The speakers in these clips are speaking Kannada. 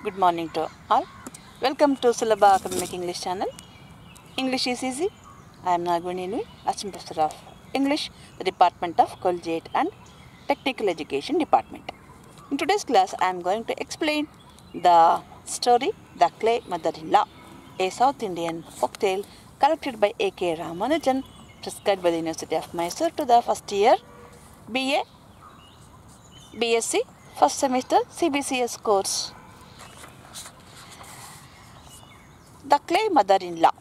Good morning to all. Welcome to Sulabha Academic English channel. English is easy. I am Nagavani Nui, Assistant Professor of English, the Department of Collegiate and Technical Education Department. In today's class, I am going to explain the story The Clay Mother-in-Law, a South Indian folktale collected by A.K. Ramanujan, prescribed by the University of Mysore to the first year BA, BSc, first semester CBCS course. The Clay Mother-in-Law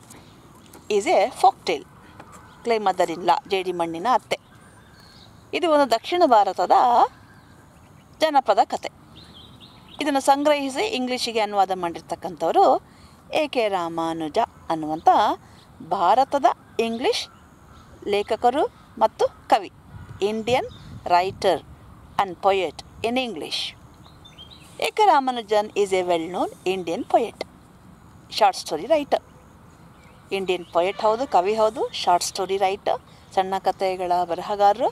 is a folk tale. Clay mother in law, ಜೇಡಿ ಮಣ್ಣಿನ ಅತ್ತೆ. ಇದು ಒಂದು ದಕ್ಷಿಣ ಭಾರತದ ಜನಪದ ಕತೆ. ಇದನ್ನು ಸಂಗ್ರಹಿಸಿ ಇಂಗ್ಲೀಷಿಗೆ ಅನುವಾದ ಮಾಡಿರ್ತಕ್ಕಂಥವರು A.K. ರಾಮಾನುಜ ಅನ್ನುವಂಥ ಭಾರತದ ಇಂಗ್ಲೀಷ್ ಲೇಖಕರು ಮತ್ತು ಕವಿ, Indian writer and poet in English. A.K. Ramanujan is A well known Indian poet, short story writer. Indian poet ಹೌದು, ಕವಿ ಹೌದು, ಶಾರ್ಟ್ ಸ್ಟೋರಿ ರೈಟರ್, ಸಣ್ಣ ಕಥೆಗಳ ಬರಹಗಾರರು,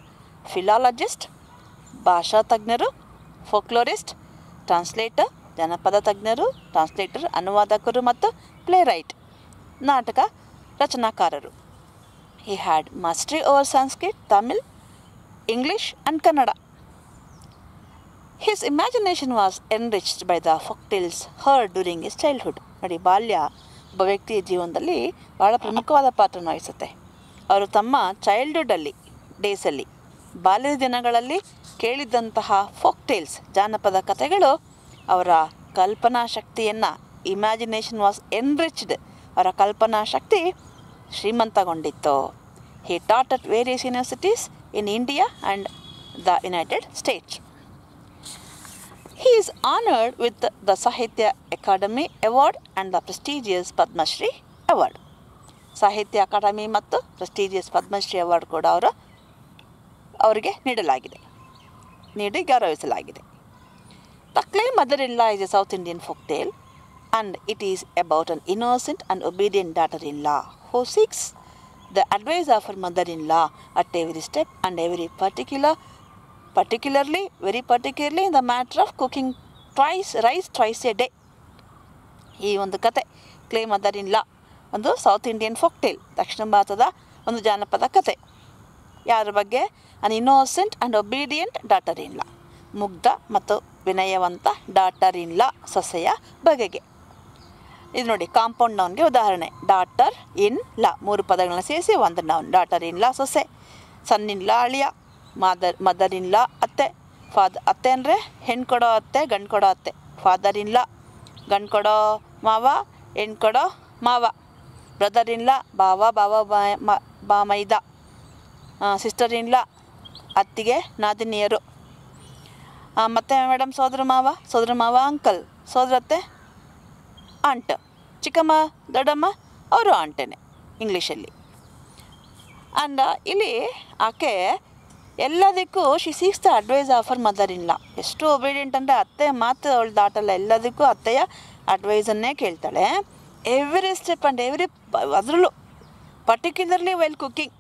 ಫಿಲಾಲಜಿಸ್ಟ್, ಭಾಷಾ ತಜ್ಞರು, ಫೋಕ್ಲೋರಿಸ್ಟ್, ಟ್ರಾನ್ಸ್ಲೇಟರ್, ಜನಪದ ತಜ್ಞರು, ಟ್ರಾನ್ಸ್ಲೇಟರ್, ಅನುವಾದಕರು ಮತ್ತು ಪ್ಲೇ ರೈಟ್, ನಾಟಕ ರಚನಾಕಾರರು. He had mastery over Sanskrit, Tamil, English and Kannada. His imagination was enriched by the folk tales heard during his childhood. ನೋಡಿ, ಬಾಲ್ಯ ಒಬ್ಬ ವ್ಯಕ್ತಿಯ ಜೀವನದಲ್ಲಿ ಭಾಳ ಪ್ರಮುಖವಾದ ಪಾತ್ರನ ವಹಿಸುತ್ತೆ. ಅವರು ತಮ್ಮ ಚೈಲ್ಡ್ಹುಡ್ಡಲ್ಲಿ, ಡೇಸಲ್ಲಿ, ಬಾಲ್ಯದ ದಿನಗಳಲ್ಲಿ ಕೇಳಿದ್ದಂತಹ ಫೋಕ್ ಟೇಲ್ಸ್, ಜಾನಪದ ಕಥೆಗಳು ಅವರ ಕಲ್ಪನಾ ಶಕ್ತಿಯನ್ನು, ಇಮ್ಯಾಜಿನೇಷನ್ ವಾಸ್ ಎನ್ರಿಚ್ಡ್, ಅವರ ಕಲ್ಪನಾ ಶಕ್ತಿ ಶ್ರೀಮಂತಗೊಂಡಿತ್ತು. He taught at various universities in India and the United States. He is honored with the Sahitya Academy Award and the prestigious Padma Shri Award. Sahitya Akademi ಮತ್ತು ಪ್ರೆಸ್ಟೀಜಿಯಸ್ ಪದ್ಮಶ್ರೀ ಅವಾರ್ಡ್ ಕೂಡ ಅವರಿಗೆ ನೀಡಿ ಗೌರವಿಸಲಾಗಿದೆ. The clay mother-in-law is a South Indian folk tale, and it is about an innocent and obedient daughter-in-law who seeks the advice of her mother-in-law at every step and very particularly in the matter of cooking rice twice a day. ಈ ಒಂದು ಕತೆ ಕ್ಲೇ ಮದರ್-ಇನ್-ಲಾ ಒಂದು ಸೌತ್ ಇಂಡಿಯನ್ ಫೋಕ್ ಟೇಲ್, ದಕ್ಷಿಣ ಭಾರತದ ಒಂದು ಜಾನಪದ ಕತೆ. ಯಾರ ಬಗ್ಗೆ? ಅನ್ ಇನ್ನೋಸೆಂಟ್ ಆ್ಯಂಡ್ ಒಬೀಡಿಯಂಟ್ ಡಾಟರ್-ಇನ್-ಲಾ, ಮುಗ್ಧ ಮತ್ತು ವಿನಯವಂತ ಡಾಟರ್-ಇನ್-ಲಾ, ಸೊಸೆಯ ಬಗೆಗೆ. ಇದು ನೋಡಿ, ಕಾಂಪೌಂಡ್ ನೌನ್ಗೆ ಉದಾಹರಣೆ. ಡಾಟರ್ ಇನ್ ಲಾ, ಮೂರು ಪದಗಳನ್ನ ಸೇರಿಸಿ ಒಂದು ನೌನ್. ಡಾಟರ್-ಇನ್-ಲಾ ಸೊಸೆ, ಸನ್-ಇನ್-ಲಾ ಅಳಿಯ, ಮದರ್-ಇನ್-ಲಾ ಅತ್ತೆ. ಅತ್ತೆ ಅಂದರೆ ಹೆಣ್ಣು ಕೊಡೋ ಅತ್ತೆ, ಗಂಡು ಕೊಡೋ ಅತ್ತೆ. ಫಾದರ್-ಇನ್-ಲಾ ಗಂಡು ಕೊಡೋ ಮಾವ, ಹೆಣ್ಣು ಕೊಡೋ ಮಾವ. ಬ್ರದರ್-ಇನ್-ಲಾ ಬಾ ಮೈದ. ಸಿಸ್ಟರ್-ಇನ್-ಲಾ ಅತ್ತಿಗೆ ನಾದಿನಿಯರು. ಮತ್ತು ಮೇಡಮ್ ಸೋದರ ಮಾವ ಅಂಕಲ್, ಸೋದರತ್ತೆ ಆಂಟ್, ಚಿಕ್ಕಮ್ಮ ದೊಡ್ಡಮ್ಮ ಅವರು ಆಂಟೇನೆ ಇಂಗ್ಲೀಷಲ್ಲಿ. ಆ್ಯಂಡ್ ಇಲ್ಲಿ ಆಕೆ ಎಲ್ಲದಕ್ಕೂ she seeks the advice of her mother-in-law. ಎಷ್ಟು ಒಬೀಡಿಯಂಟ್ ಅಂದರೆ ಅತ್ತೆ ಮಾತು ಅವಳು ದಾಟಲ್ಲ, ಎಲ್ಲದಕ್ಕೂ ಅತ್ತೆಯ ಅಡ್ವೈಸನ್ನೇ ಕೇಳ್ತಾಳೆ. ಎವ್ರಿ ಸ್ಟೆಪ್ ಆ್ಯಂಡ್ ಅದರಲ್ಲೂ ಪರ್ಟಿಕ್ಯುಲರ್ಲಿ ವೈಲ್ ಕುಕ್ಕಿಂಗ್,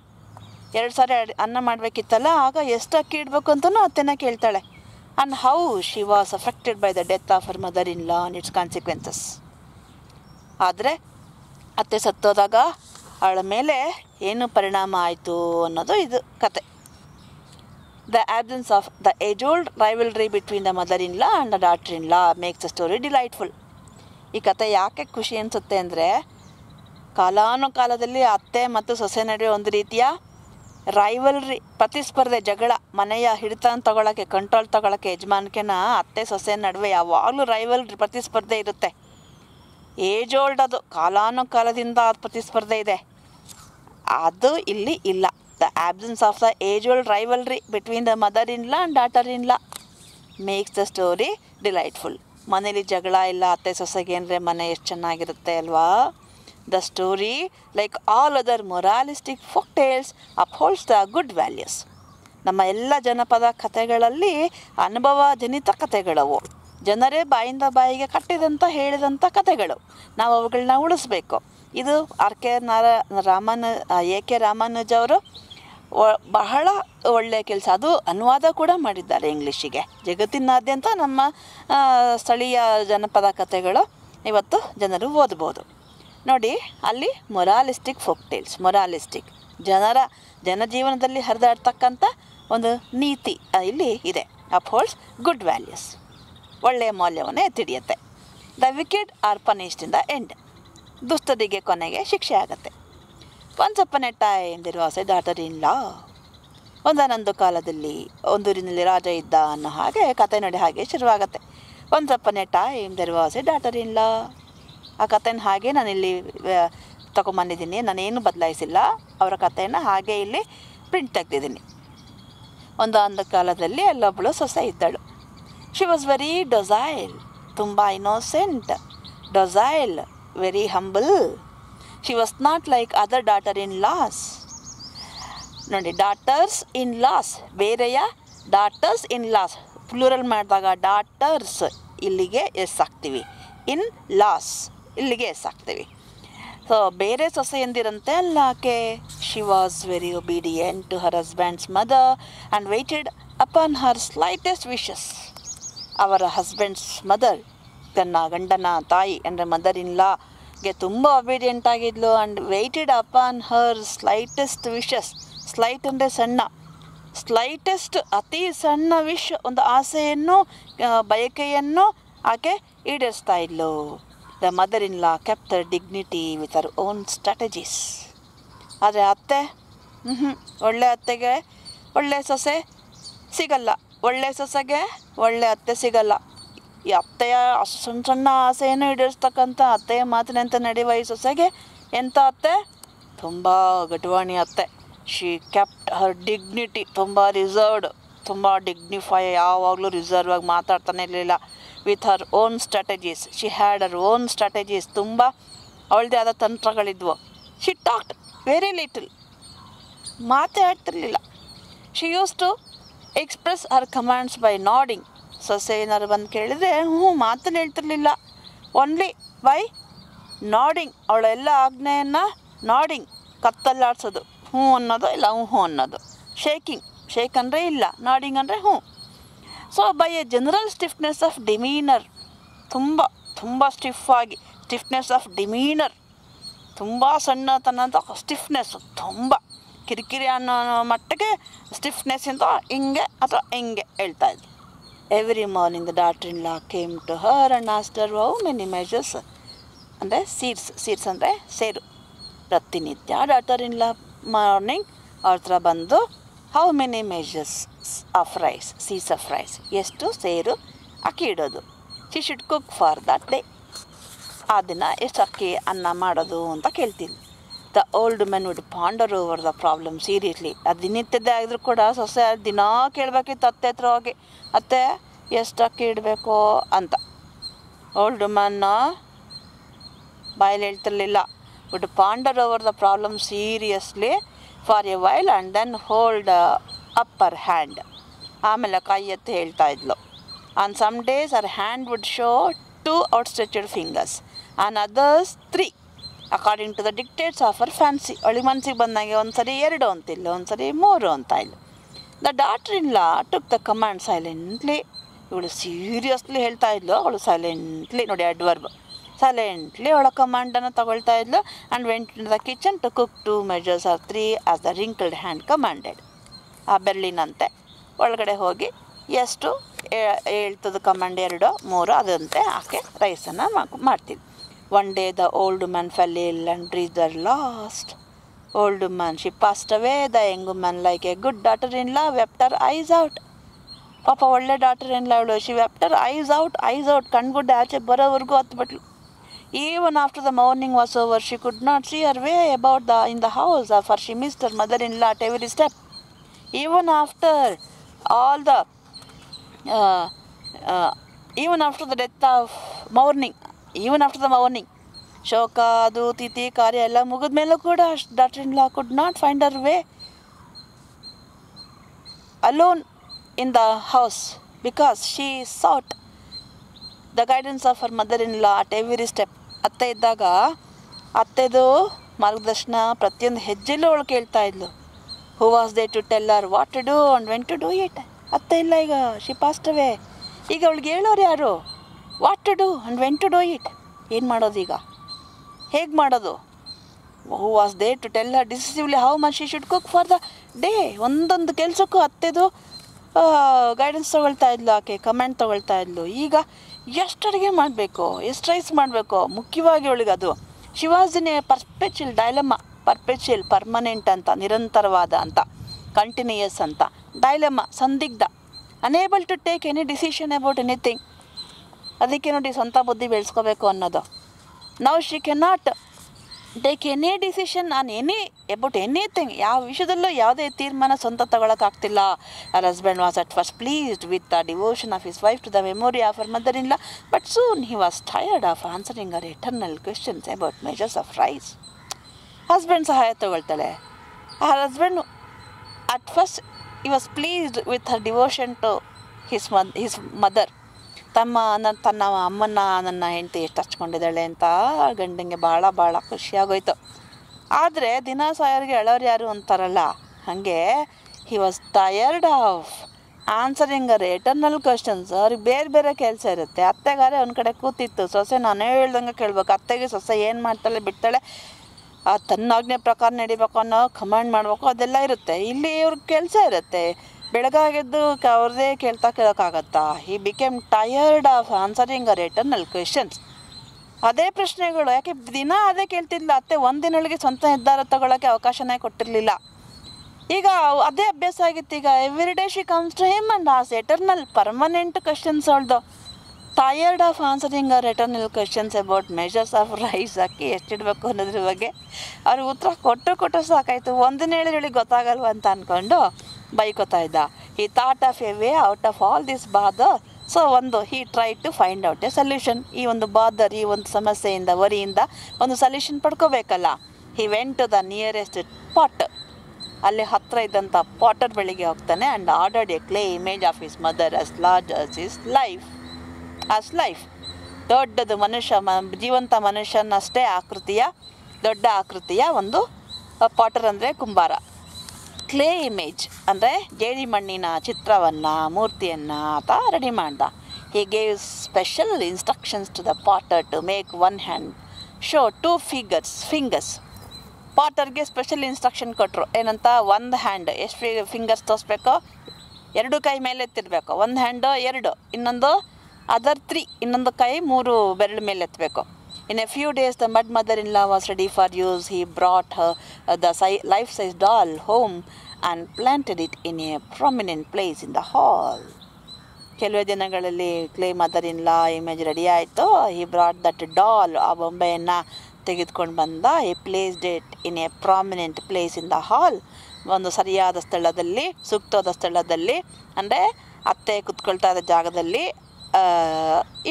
2 ಸಾರಿ ಅನ್ನ ಮಾಡಬೇಕಿತ್ತಲ್ಲ, ಆಗ ಎಷ್ಟು ಅಕ್ಕಿ ಇಡಬೇಕು ಅಂತಲೂ ಅತ್ತೆನ ಕೇಳ್ತಾಳೆ. And how she was affected by the death of her mother-in-law and its consequences. ಆದರೆ ಅತ್ತೆ ಸತ್ತೋದಾಗ ಅವಳ ಮೇಲೆ ಏನು ಪರಿಣಾಮ ಆಯಿತು ಅನ್ನೋದು ಇದು ಕತೆ. The absence of the age-old rivalry between the mother-in-law and the daughter-in-law makes the story delightful. ಈ ಕತೆ ಯಾಕೆ ಖುಷಿ ಅನಿಸುತ್ತೆ ಅಂದರೆ, ಕಾಲಾನುಕಾಲದಲ್ಲಿ ಅತ್ತೆ ಮತ್ತು ಸೊಸೆ ನಡುವೆ ಒಂದು ರೀತಿಯ ರೈವಲ್ರಿ, ಪ್ರತಿಸ್ಪರ್ಧೆ, ಜಗಳ, ಮನೆಯ ಹಿಡಿತನ ತಗೊಳ್ಳೋಕ್ಕೆ, ಕಂಟ್ರೋಲ್ ತಗೊಳ್ಳೋಕ್ಕೆ ಯಜಮಾನಿಕೆನ ಅತ್ತೆ ಸೊಸೆ ನಡುವೆ ಯಾವಾಗಲೂ ರೈವಲ್ರಿ, ಪ್ರತಿಸ್ಪರ್ಧೆ ಇರುತ್ತೆ. ಏಜ್-ಓಲ್ಡ್, ಅದು ಕಾಲಾನುಕಾಲದಿಂದ ಪ್ರತಿಸ್ಪರ್ಧೆ ಇದೆ. ಅದು ಇಲ್ಲಿ ಇಲ್ಲ. The absence of the age-old rivalry between the mother-in-law and daughter-in-law makes the story delightful. ಮನೇಲಿ ಜಗಳ ಇಲ್ಲ, ಅತ್ತೆ ಸೊಸೆಗೆ ಅಂದರೆ ಮನೆ ಎಷ್ಟು ಚೆನ್ನಾಗಿರುತ್ತೆ ಅಲ್ವಾ. The story, like all other moralistic folk tales, upholds the good values. ನಮ್ಮ ಎಲ್ಲ ಜನಪದ ಕಥೆಗಳಲ್ಲಿ ಅನುಭವ ಜನಿತ ಕಥೆಗಳವು, ಜನರೇ ಬಾಯಿಂದ ಬಾಯಿಗೆ ಕಟ್ಟಿದಂಥ ಹೇಳಿದಂಥ ಕಥೆಗಳು. ನಾವು ಅವುಗಳನ್ನ ಉಳಿಸ್ಬೇಕು. ಇದು A.K. ರಾಮಾನುಜ ಅವರು ಬಹಳ ಒಳ್ಳೆಯ ಕೆಲಸ. ಅದು ಅನುವಾದ ಕೂಡ ಮಾಡಿದ್ದಾರೆ ಇಂಗ್ಲೀಷಿಗೆ. ಜಗತ್ತಿನಾದ್ಯಂತ ನಮ್ಮ ಸ್ಥಳೀಯ ಜನಪದ ಕಥೆಗಳು ಇವತ್ತು ಜನರು ಓದ್ಬೋದು. ನೋಡಿ, ಅಲ್ಲಿ ಮೊರಾಲಿಸ್ಟಿಕ್ ಫೋಕ್ ಟೇಲ್ಸ್, ಮೊರಾಲಿಸ್ಟಿಕ್ ಜನಜೀವನದಲ್ಲಿ ಹರಿದಾಡ್ತಕ್ಕಂಥ ಒಂದು ನೀತಿ ಇಲ್ಲಿ ಇದೆ. ಅಪ್ಹೋಲ್ಡ್ಸ್ ಗುಡ್ ವ್ಯಾಲ್ಯೂಸ್, ಒಳ್ಳೆಯ ಮೌಲ್ಯವನ್ನು ಎತ್ತಿಡಿಯುತ್ತೆ. The wicked are punished in the end, ದುಷ್ಟರಿಗೆ ಕೊನೆಗೆ ಶಿಕ್ಷೆ ಆಗುತ್ತೆ. Once upon a time there was a daughter in law, ಒಂದಾನೊಂದು ಕಾಲದಲ್ಲಿ ಒಂದೂರಿನಲ್ಲಿ ರಾಜ ಇದ್ದ ಅನ್ನೋ ಹಾಗೆ ಕತೆ ನೋಡಿ ಹಾಗೆ ಶುರುವಾಗುತ್ತೆ. Once upon a time there was a daughter in law. ಆ ಕಥೆನ ಹಾಗೆ ನಾನಿಲ್ಲಿ ತೊಗೊಂಬಂದಿದ್ದೀನಿ, ನಾನೇನು ಬದಲಾಯಿಸಿಲ್ಲ. ಅವರ ಕಥೆಯನ್ನು ಹಾಗೆ ಇಲ್ಲಿ ಪ್ರಿಂಟ್ ತೆಗೆದಿದ್ದೀನಿ. ಒಂದೊಂದು ಕಾಲದಲ್ಲಿ ಅಲ್ಲೊಬ್ಬಳು ಸೊಸೆ ಇದ್ದಳು. ಶಿ ವಾಸ್ ವೆರಿ ಡೊಸೈಲ್, ತುಂಬ innocent, docile, very humble. She was not like other daughter in laws. ನೋಡಿ, ಡಾಟರ್ಸ್ ಇನ್ ಲಾಸ್ ಬೇರೆಯ, ಡಾಟರ್ಸ್ ಇನ್ ಲಾಸ್ ಪ್ಲೂರಲ್ ಮಾಡಿದಾಗ ಡಾಟರ್ಸ್ ಇಲ್ಲಿಗೆ ಎಸ್ ಹಾಕ್ತೀವಿ, ಇನ್ ಲಾಸ್ ಇಲ್ಲಿಗೆ ಎಸ್ ಹಾಕ್ತೀವಿ. ಸೊ ಬೇರೆ ಸೊಸೆಯಂದಿರಂತೆ ಅಲ್ಲ ಆಕೆ. She was very obedient to her husband's mother and waited upon her slightest wishes. ಅವರ ಹಸ್ಬೆಂಡ್ಸ್ ಮದರ್, ಗಂಡನ ತಾಯಿ ಅಂದರೆ ಮದರ್ ಇನ್ ಲಾಗೆ ತುಂಬ ಒಬೀಡಿಯೆಂಟ್ ಆಗಿದ್ಲು. And waited upon her slightest wishes. Slight ಅಂದರೆ ಸಣ್ಣ, ಸ್ಲೈಟೆಸ್ಟ್ ಅತಿ ಸಣ್ಣ ವಿಶ್, ಒಂದು ಆಸೆಯನ್ನು ಬಯಕೆಯನ್ನು ಆಕೆ ಈಡೇರಿಸ್ತಾ ಇದ್ಲು. The mother in law kept her dignity with her own strategies. ಆದರೆ ಅತ್ತೆ, ಒಳ್ಳೆ ಅತ್ತೆಗೆ ಒಳ್ಳೆ ಸೊಸೆ ಸಿಗಲ್ಲ, ಒಳ್ಳೆ ಸೊಸೆಗೆ ಒಳ್ಳೆ ಅತ್ತೆ ಸಿಗಲ್ಲ. ಈ ಅತ್ತೆಯ ಸಣ್ಣ ಸಣ್ಣ ಆಸೆಯನ್ನು ಈಡೇರಿಸ್ತಕ್ಕಂಥ ಅತ್ತೆಯ ಮಾತಿನಂತೆ ನಡೆಯುವ ಈ ಸೊಸೆಗೆ ಎಂಥ ಅತ್ತೆ? ತುಂಬ ಗಟ್ವಾಣಿ ಅತ್ತೆ. ಶಿ ಕೆಪ್ಟ್ ಹರ್ ಡಿಗ್ನಿಟಿ, ತುಂಬ ರಿಸರ್ವ್ಡ್, ತುಂಬ ಡಿಗ್ನಿಫೈ, ಯಾವಾಗಲೂ ರಿಸರ್ವ್ ಆಗಿ ಮಾತಾಡ್ತಾನೆ ಇರಲಿಲ್ಲ. With her own strategies, she had her own strategies, ತುಂಬ ಅವಳದೇ ಆದ ತಂತ್ರಗಳಿದ್ವು. ಶಿ ಟಾಕ್ಡ್ ವೆರಿ ಲಿಟಲ್, ಮಾತೇ ಆಡ್ತಿರ್ಲಿಲ್ಲ. She use to express her commands by nodding. ಸೊಸೆ ಏನಾರು ಬಂದು ಕೇಳಿದರೆ ಮಾತಲ್ಲಿ ಹೇಳ್ತಿರ್ಲಿಲ್ಲ, ಓನ್ಲಿ ಬೈ ನಾಡಿಂಗ್. ಅವಳೆಲ್ಲ ಆಜ್ಞೆಯನ್ನು ನಾಡಿಂಗ್, ಕತ್ತಲ್ಲಾಡ್ಸೋದು, ಹ್ಞೂ ಅನ್ನೋದು ಇಲ್ಲ ಹ್ಞೂ ಅನ್ನೋದು. ಶೇಕ್ ಅಂದರೆ ಇಲ್ಲ, ನಾಡಿಂಗ್ ಅಂದರೆ ಹ್ಞೂ. So by a general stiffness of demeanour, ತುಂಬ ಸ್ಟಿಫಾಗಿ, ಸ್ಟಿಫ್ನೆಸ್ ಆಫ್ ಡಿಮೀನರ್, ತುಂಬ ಸಣ್ಣತನದ ಸ್ಟಿಫ್ನೆಸ್ಸು, ತುಂಬ ಕಿರಿಕಿರಿ ಅನ್ನೋ ಮಟ್ಟಿಗೆ ಸ್ಟಿಫ್ನೆಸ್ಸಿಂದ ಹಿಂಗೆ ಅಥವಾ ಹಿಂಗೆ ಹೇಳ್ತಾಯಿದ್ರು. Every morning the daughter in law came to her and asked her how many measures, ಅಂದರೆ ಸೀಡ್ಸ್ ಅಂದರೆ ಸೇರು. ಪ್ರತಿನಿತ್ಯ ಡಾಟರ್ ಇನ್ ಲಾ ಮಾರ್ನಿಂಗ್ ಅವ್ರ ಹತ್ರ ಬಂದು how many measures of rice, seeds of rice, ಎಷ್ಟು ಸೇರು ಅಕ್ಕಿ ಇಡೋದು. She should cook for that day, ಆ ದಿನ ಎಷ್ಟು ಅಕ್ಕಿ ಅನ್ನ ಮಾಡೋದು ಅಂತ ಕೇಳ್ತೀನಿ. The old men would ponder over the problem seriously. ಅದು ದಿನಿತ್ಯದ್ದೇ ಆಗಿದ್ರು ಕೂಡ ಸೊಸೆ ದಿನ ಕೇಳಬೇಕಿತ್ತು ಅತ್ತೆ ಹತ್ರ ಹೋಗಿ, ಅತ್ತೆ ಎಷ್ಟು ಅಕ್ಕಿ ಇಡಬೇಕು ಅಂತ. ಓಲ್ಡ್ ಮೆನ್ ಬಾಯಲ್ಲಿ ಹೇಳ್ತಿರ್ಲಿಲ್ಲ. Would ponder over the problem seriously for a while and then hold up her hand. ಆಮೇಲೆ ಕೈ ಎತ್ತಿ ಹೇಳ್ತಾ ಇದ್ಲು. On some days her hand would show 2 outstretched fingers, on others 3 according to the dictates of her fancy. ಅವಳಿಗೆ ಮನಸ್ಸಿಗೆ ಬಂದಂಗೆ ಒಂದು ಸರಿ 2 ಅಂತಿಲ್ಲ, ಒಂದು ಸರಿ 3 ಅಂತ ಇಲ್ಲ. The daughter in law took the command silently. ಇವಳು ಸೀರಿಯಸ್ಲಿ ಹೇಳ್ತಾ ಇದ್ಲು, ಅವಳು ಸೈಲೆಂಟ್ಲಿ, ನೋಡಿ ಅಡ್ವರ್ಬ್, ಸೈಲೆಂಟ್ಲಿ ಅವಳ ಕಮಾಂಡನ್ನು ತಗೊಳ್ತಾ ಇದ್ಲು. And went in the kitchen to cook 2 measures or 3 as the wrinkled hand commanded. ಆ ಬೆರ್ಲಿನಂತೆ ಒಳಗಡೆ ಹೋಗಿ ಎಷ್ಟು ಹೇಳ್ತದ ಕಮಾಂಡ್ 2, 3 ಅದಂತೆ ಆಕೆ ರೈಸನ್ನು ಮಾಡ್ತೀವಿ. One day the old man fell ill and breath the last. Old man she passed away. The young man like a good daughter in law wept her eyes out. ಪಾಪ ಒಳ್ಳೆ ಡಾಟರ್ ಇನ್ ಲಾ ಅವಳು. She wept her eyes out, ಕಣ್ಗುಡ್ಡೆ ಆಚೆ ಬರೋವರೆಗೂ ಹತ್ಬಿಟ್ಲು. Even after the morning was over, she could not see her way about in the house, for she missed her mother-in-law at every step. Even after all the, even after the death of mourning, ಶೋಕ ಅದು ತಿಥಿ ಕಾರ್ಯ ಎಲ್ಲ ಮುಗಿದ ಮೇಲೂ ಕೂಡ daughter in law could not find her way alone in the house because she sought the guidance of her mother in law at every step. ಅತ್ತೆ ಇದ್ದಾಗ ಅತ್ತೆದು ಮಾರ್ಗದರ್ಶನ ಪ್ರತಿಯೊಂದು ಹೆಜ್ಜೆಲ್ಲೂ ಅವಳು ಕೇಳ್ತಾ ಇದ್ಲು. Who was there to tell her what to do and when to do it? ಅತ್ತೆ ಇಲ್ಲ ಈಗ, ಶಿ ಪಾಸ್ಡ್ ಅವೇ. ಈಗ ಅವಳಿಗೆ ಹೇಳೋರು ಯಾರು? What to do and when to do it. ಏನು ಮಾಡೋದು ಈಗ? ಹೇಗೆ ಮಾಡೋದು? Who was there to tell her decisively how much she should cook for the day. ಒಂದೊಂದು ಕೆಲಸಕ್ಕೂ ಅತ್ತೆದು ಗೈಡೆನ್ಸ್ ತೊಗೊಳ್ತಾ ಇದ್ಲು, ಆಕೆ ಕಮೆಂಟ್ ತೊಗೊಳ್ತಾ ಇದ್ಲು. ಈಗ ಎಷ್ಟು ಅಡುಗೆ ಮಾಡಬೇಕು, ಎಷ್ಟು ರೈಸ್ ಮಾಡಬೇಕು, ಮುಖ್ಯವಾಗಿ ಅವಳಿಗೆ ಅದು. She was in a perpetual dilemma. Perpetual, permanent ಅಂತ, ನಿರಂತರವಾದ ಅಂತ, ಕಂಟಿನ್ಯೂಯಸ್ ಅಂತ. ಡೈಲಮ್ಮ, ಸಂದಿಗ್ಧ. Unable to take any decision about anything. ಅದಕ್ಕೆ ನೋಡಿ ಸ್ವಂತ ಬುದ್ಧಿ ಬೆಳೆಸ್ಕೋಬೇಕು ಅನ್ನೋದು. Now she cannot take any decision on about anything. ಯಾವ ವಿಷಯದಲ್ಲೂ ಯಾವುದೇ ತೀರ್ಮಾನ ಸ್ವಂತ ತಗೊಳಕ್ಕಾಗ್ತಿಲ್ಲ. Her husband was at first pleased with the devotion of his wife to the memory of her mother in law, but soon he was tired of answering her eternal questions about measures of rice. Husband ಸಹಾಯ ತಗೊಳ್ತಾಳೆ. Her husband at first he was pleased with her devotion to his mother. ತನ್ನ ಅಮ್ಮನ, ನನ್ನ ಹೆಂಡತಿ ಎಷ್ಟು ಹಚ್ಕೊಂಡಿದ್ದಾಳೆ ಅಂತ ಗಂಡಂಗೆ ಭಾಳ ಖುಷಿಯಾಗೋಯ್ತು. ಆದರೆ ದಿನ ಸಾಯೋರಿಗೆ ಹೇಳೋರು ಯಾರು ಅಂತಾರಲ್ಲ, ಹಾಗೆ he was tired of answering her eternal questions. ಅವ್ರಿಗೆ ಬೇರೆ ಬೇರೆ ಕೆಲಸ ಇರುತ್ತೆ. ಅತ್ತೆಗಾರೆ ಒಂದು ಕಡೆ ಕೂತಿತ್ತು, ಸೊಸೆ ನಾನೇ ಹೇಳ್ದಂಗೆ ಕೇಳ್ಬೇಕು. ಅತ್ತೆಗೆ ಸೊಸೆ ಏನು ಮಾಡ್ತಾಳೆ ಬಿಡ್ತಾಳೆ, ತನ್ನ ಆಜ್ಞೆ ಪ್ರಕಾರ ನಡಿಬೇಕು ಅನ್ನೋ ಕಮಾಂಡ್ ಮಾಡಬೇಕು, ಅದೆಲ್ಲ ಇರುತ್ತೆ. ಇಲ್ಲಿ ಇವ್ರಿಗೆ ಕೆಲಸ ಇರುತ್ತೆ. ಬೆಳಗಾಗೆದ್ದು ಅವ್ರದ್ದೇ ಕೇಳೋಕ್ಕಾಗತ್ತಾ? He became tired of answering her eternal questions. ಅದೇ ಪ್ರಶ್ನೆಗಳು. ಯಾಕೆ ದಿನ ಅದೇ ಕೇಳ್ತಿದ್ಲ ಅತ್ತೆ. ಒಂದಿನೊಳಗೆ ಸ್ವಂತ ನಿರ್ಧಾರ ತಗೊಳ್ಳೋಕ್ಕೆ ಅವಕಾಶನೇ ಕೊಟ್ಟಿರಲಿಲ್ಲ. ಈಗ ಅದೇ ಅಭ್ಯಾಸ ಆಗಿತ್ತು. ಈಗ every day she comes to him and ask eternal permanent questions. ಅವಳ್ದು tired of answering her eternal questions about measures of rice. ಅಕ್ಕಿ ಎಷ್ಟಿಡಬೇಕು ಅನ್ನೋದ್ರ ಬಗ್ಗೆ ಅವ್ರಿಗೆ ಉತ್ತರ ಕೊಟ್ಟು ಸಾಕಾಯಿತು. ಒಂದಿನ ಹೇಳಿದ್ರೆ ಗೊತ್ತಾಗಲ್ವ ಅಂತ ಅಂದ್ಕೊಂಡು ಬೈಕೋತಾ ಇದ್ದ. He thought of a way out of all this bother. So he try to find out a solution. ಈ ಒಂದು ಬಾದರ್, ಈ ಒಂದು ಸಮಸ್ಯೆಯಿಂದ, ವರಿಯಿಂದ ಒಂದು ಸೊಲ್ಯೂಷನ್ ಪಡ್ಕೋಬೇಕಲ್ಲ. He went to the nearest pot. ಅಲ್ಲಿ ಹತ್ತಿರ ಇದ್ದಂಥ ಪಾಟರ್ ಬಳಿಗೆ ಹೋಗ್ತಾನೆ. And ordered a clay image of his mother as large as his life. ದೊಡ್ಡದು ಮನುಷ್ಯ, ಜೀವಂತ ಮನುಷ್ಯನಷ್ಟೇ ದೊಡ್ಡ ಆಕೃತಿಯ ಒಂದು ಪಾಟರ್ ಅಂದರೆ ಕುಂಬಾರ. ಕ್ಲೇ ಇಮೇಜ್ ಅಂದರೆ ಜೇಡಿ ಮಣ್ಣಿನ ಚಿತ್ರವನ್ನು, ಮೂರ್ತಿಯನ್ನು ಆತ ರೆಡಿ ಮಾಡ್ದ. He gave special instructions to the potter to make one hand show 2 fingers. ಪಾಟರ್ಗೆ ಸ್ಪೆಷಲ್ ಇನ್ಸ್ಟ್ರಕ್ಷನ್ ಕೊಟ್ಟರು. ಏನಂತ? ಒಂದು ಹ್ಯಾಂಡ್ ಎಷ್ಟು ಫಿಂಗರ್ಸ್ ತೋರಿಸ್ಬೇಕು? 2 ಕೈ ಮೇಲೆ ಎತ್ತಿರಬೇಕು. ಒಂದು ಹ್ಯಾಂಡು 2, ಇನ್ನೊಂದು ಅದರ್ 3, ಇನ್ನೊಂದು ಕೈ 3 ಬೆರಳು ಮೇಲೆ ಎತ್ತಬೇಕು. In a few days, the mother-in-law was ready for use. He brought her the life-size doll home and planted it in a prominent place in the hall. ಕೆಲವೇ ದಿನಗಳಲ್ಲಿ ಕ್ಲೇ ಮದರ್-ಇನ್-ಲಾ ಇಮೇಜ್ ರೆಡಿ ಆಯಿತು. ಹಿ ಬ್ರಾಟ್ ದಟ್ ಡಾಲ್, ಆ ಬೊಂಬೆಯನ್ನು ತೆಗೆದುಕೊಂಡು ಬಂದ. He placed it in a prominent place in the hall. ಒಂದು ಸರಿಯಾದ ಸ್ಥಳದಲ್ಲಿ, ಸೂಕ್ತವಾದ ಸ್ಥಳದಲ್ಲಿ, ಅಂದರೆ ಅತ್ತೆ ಕುತ್ಕೊಳ್ತಾ ಇದ್ದ ಜಾಗದಲ್ಲಿ